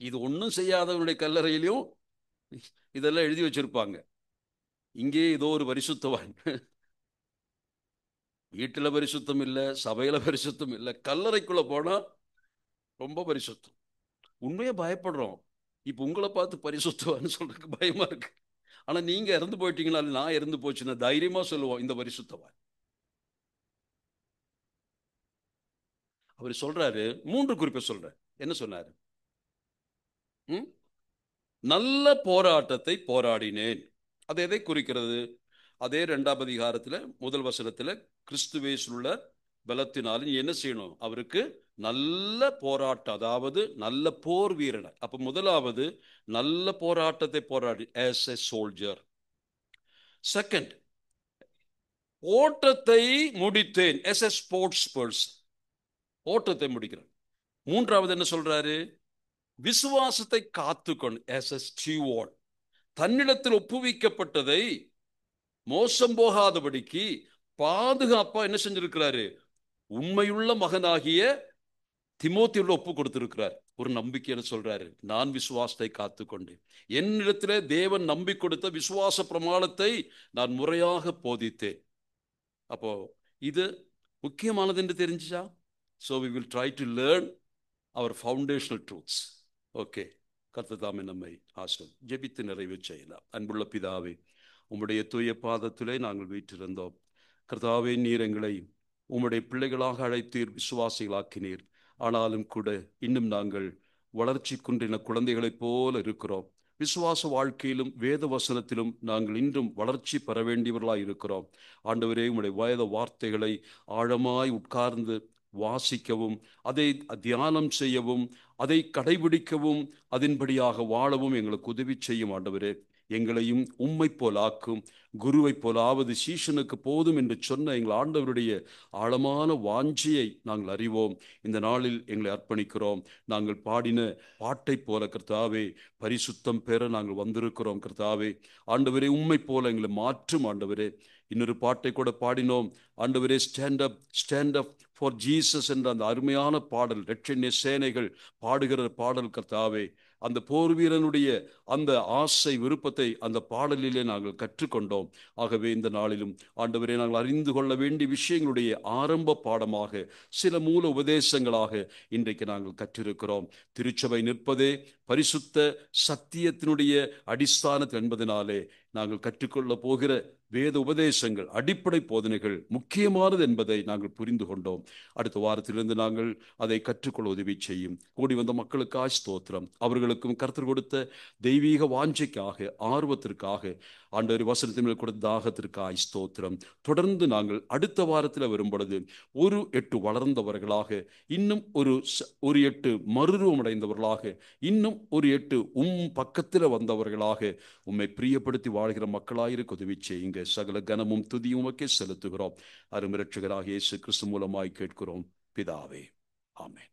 இது ஒன்றும் செய்யாதவனுடைய கல்லறையிலையும் இதெல்லாம் எழுதி வச்சிருப்பாங்க. இங்கே ஏதோ ஒரு பரிசுத்தவான். வீட்டுல பரிசுத்தம் இல்லை, சபையில பரிசுத்தம் இல்லை, கல்லறைக்குள்ள போனா ரொம்ப பரிசுத்தம். உண்மையா பயப்படுறோம். இப்ப உங்களை பார்த்து பரிசுத்தவான்னு சொல்றதுக்கு பயமா இருக்கு. ஆனா நீங்க இறந்து போயிட்டீங்களா, நான் இறந்து போச்சுன்னா தைரியமா சொல்லுவோம் இந்த பரிசுத்தவான். அவர் சொல்றாரு, மூன்று குறிப்பை சொல்றாரு. என்ன சொன்னாரு? ம்? நல்ல போராட்டத்தை போராடினேன். அது எதை குறிக்கிறது? அதே 2ஆம் அதிகாரத்துல முதல் வசனத்துல, கிறிஸ்துவேசுள்ள பலத்தினாலும் நீ என்ன செய்யணும்? அவருக்கு நல்ல போராட்டம், அதாவது நல்ல போர் வீரன். அப்ப முதலாவது நல்ல போராட்டத்தை போராடி as a soldier. செகண்ட், ஓட்டத்தை முடித்தேன் as a sports person. ஓட்டத்தை முடிக்கிறேன். மூன்றாவது என்ன சொல்றாரு? விசுவாசத்தை காத்துக்கொண்டு as a steward. தன்னிடத்தில் ஒப்புவிக்கப்பட்டதை மோசம் போகாதபடிக்கு பாதுகாப்பா என்ன செஞ்சிருக்கிறாரு? உண்மையுள்ள மகனாகிய திமோத்தியுள்ள ஒப்பு கொடுத்திருக்கிறார். ஒரு நம்பிக்கைன்னு சொல்றாரு, நான் விசுவாசத்தை காத்துக்கொண்டு என்னிடத்திலே தேவன் நம்பி கொடுத்த விசுவாச பிரமாணத்தை நான் முறையாக போதித்தேன். அப்போ இது முக்கியமானது என்று தெரிஞ்சுச்சா? So we will try to learn our foundational truths. Okay, கர்த்தர் தாமே நம்மை ஆசீர்வதிப்பார். ஜெபித்து நிறைவு செய்யலாம். அன்புள்ள பிதாவே, உம்முடைய தூய பாதத்திலே நாங்கள் வீற்றிருந்தோம். கர்த்தாவே, நீர் எங்களை உம்முடைய பிள்ளைகளாக அழைத்தீர், விசுவாசிகளாக்கினீர். ஆனாலும் கூட இன்னும் நாங்கள் வளர்ச்சி குன்றின குழந்தைகளைப் போல இருக்கிறோம். விசுவாச வாழ்க்கையிலும் வேத வசனத்திலும் நாங்கள் இன்றும் வளர்ச்சி பெற வேண்டியவர்களாய் இருக்கிறோம். ஆண்டவரே, உம்முடைய வேத வார்த்தைகளை ஆழமாய் உட்கார்ந்து வாசிக்கவும், அதை தியானம் செய்யவும், அதை கடைபிடிக்கவும், அதன்படியாக வாழவும் எங்களுக்கு உதவி செய்யும். ஆண்டவரே, எங்களையும் உம்மை போல் ஆக்கும். குருவை போலாவது சீஷனுக்கு போதும் என்று சொன்ன எங்கள் ஆண்டவருடைய ஆழமான வாஞ்சியை நாங்கள் அறிவோம். இந்த நாளில் எங்களை அர்ப்பணிக்கிறோம். நாங்கள் பாடின பாட்டை போல கர்த்தாவே, பரிசுத்தம் பெற நாங்கள் வந்திருக்கிறோம். கர்த்தாவே, ஆண்டவரே, உம்மை போல எங்களை மாற்றும். ஆண்டவரே, இன்னொரு பாட்டை கூட பாடினோம். ஆண்டவரே, ஸ்டாண்ட் அப் ஃபார் ஜீசஸ் என்ற அந்த அருமையான பாடல், இரட்சண்ய சேனைகள் பாடுகிற பாடல் கர்த்தாவே, அந்த போர் வீரனுடைய அந்த ஆசை விருப்பத்தை அந்த பாடலிலே நாங்கள் கற்றுக்கொண்டோம். ஆகவே இந்த நாளிலும் ஆண்டவரே, நாங்கள் அறிந்து கொள்ள வேண்டிய விஷயங்களுடைய ஆரம்ப பாடமாக சில மூல உபதேசங்களாக இன்றைக்கு நாங்கள் கற்றிருக்கிறோம். திருச்சபை நிற்பதே பரிசுத்த சத்தியத்தினுடைய அடிஸ்தானத்தில் என்பதனாலே நாங்கள் கற்றுக்கொள்ள போகிற வேத உபதேசங்கள், அடிப்படை போதனைகள் முக்கியமானது என்பதை நாங்கள் புரிந்து கொண்டோம். அடுத்த வாரத்திலிருந்து நாங்கள் அதை கற்றுக்கொள்ள உதவி செய்யும். கூடி வந்த மக்களுக்காய் ஸ்தோத்திரம். அவர்களுக்கும் கர்த்தர் கொடுத்த தெய்வீக வாஞ்சைக்காக, ஆர்வத்திற்காக, ஆண்டவர் வசனத்தின் மேல் கொடுத்த தாகத்திற்காய் ஸ்தோத்திரம். தொடர்ந்து நாங்கள் அடுத்த வாரத்தில் வரும் பொழுது 1-8 வளர்ந்தவர்களாக, இன்னும் ஒரு 8 மறுரூபமடைந்தவர்களாக, இன்னும் 8 பக்கத்தில் வந்தவர்களாக உம்மை பிரியப்படுத்தி வாழ்கிற மக்களாயிருக்க உதவி செய்யுங்க. சகல கனமும் துதியும் உமக்கே செலுத்துகிறோம். அருமை இரட்சகராகிய இயேசு கிறிஸ்து மூலமாய் கேட்கிறோம் பிதாவே. ஆமென்.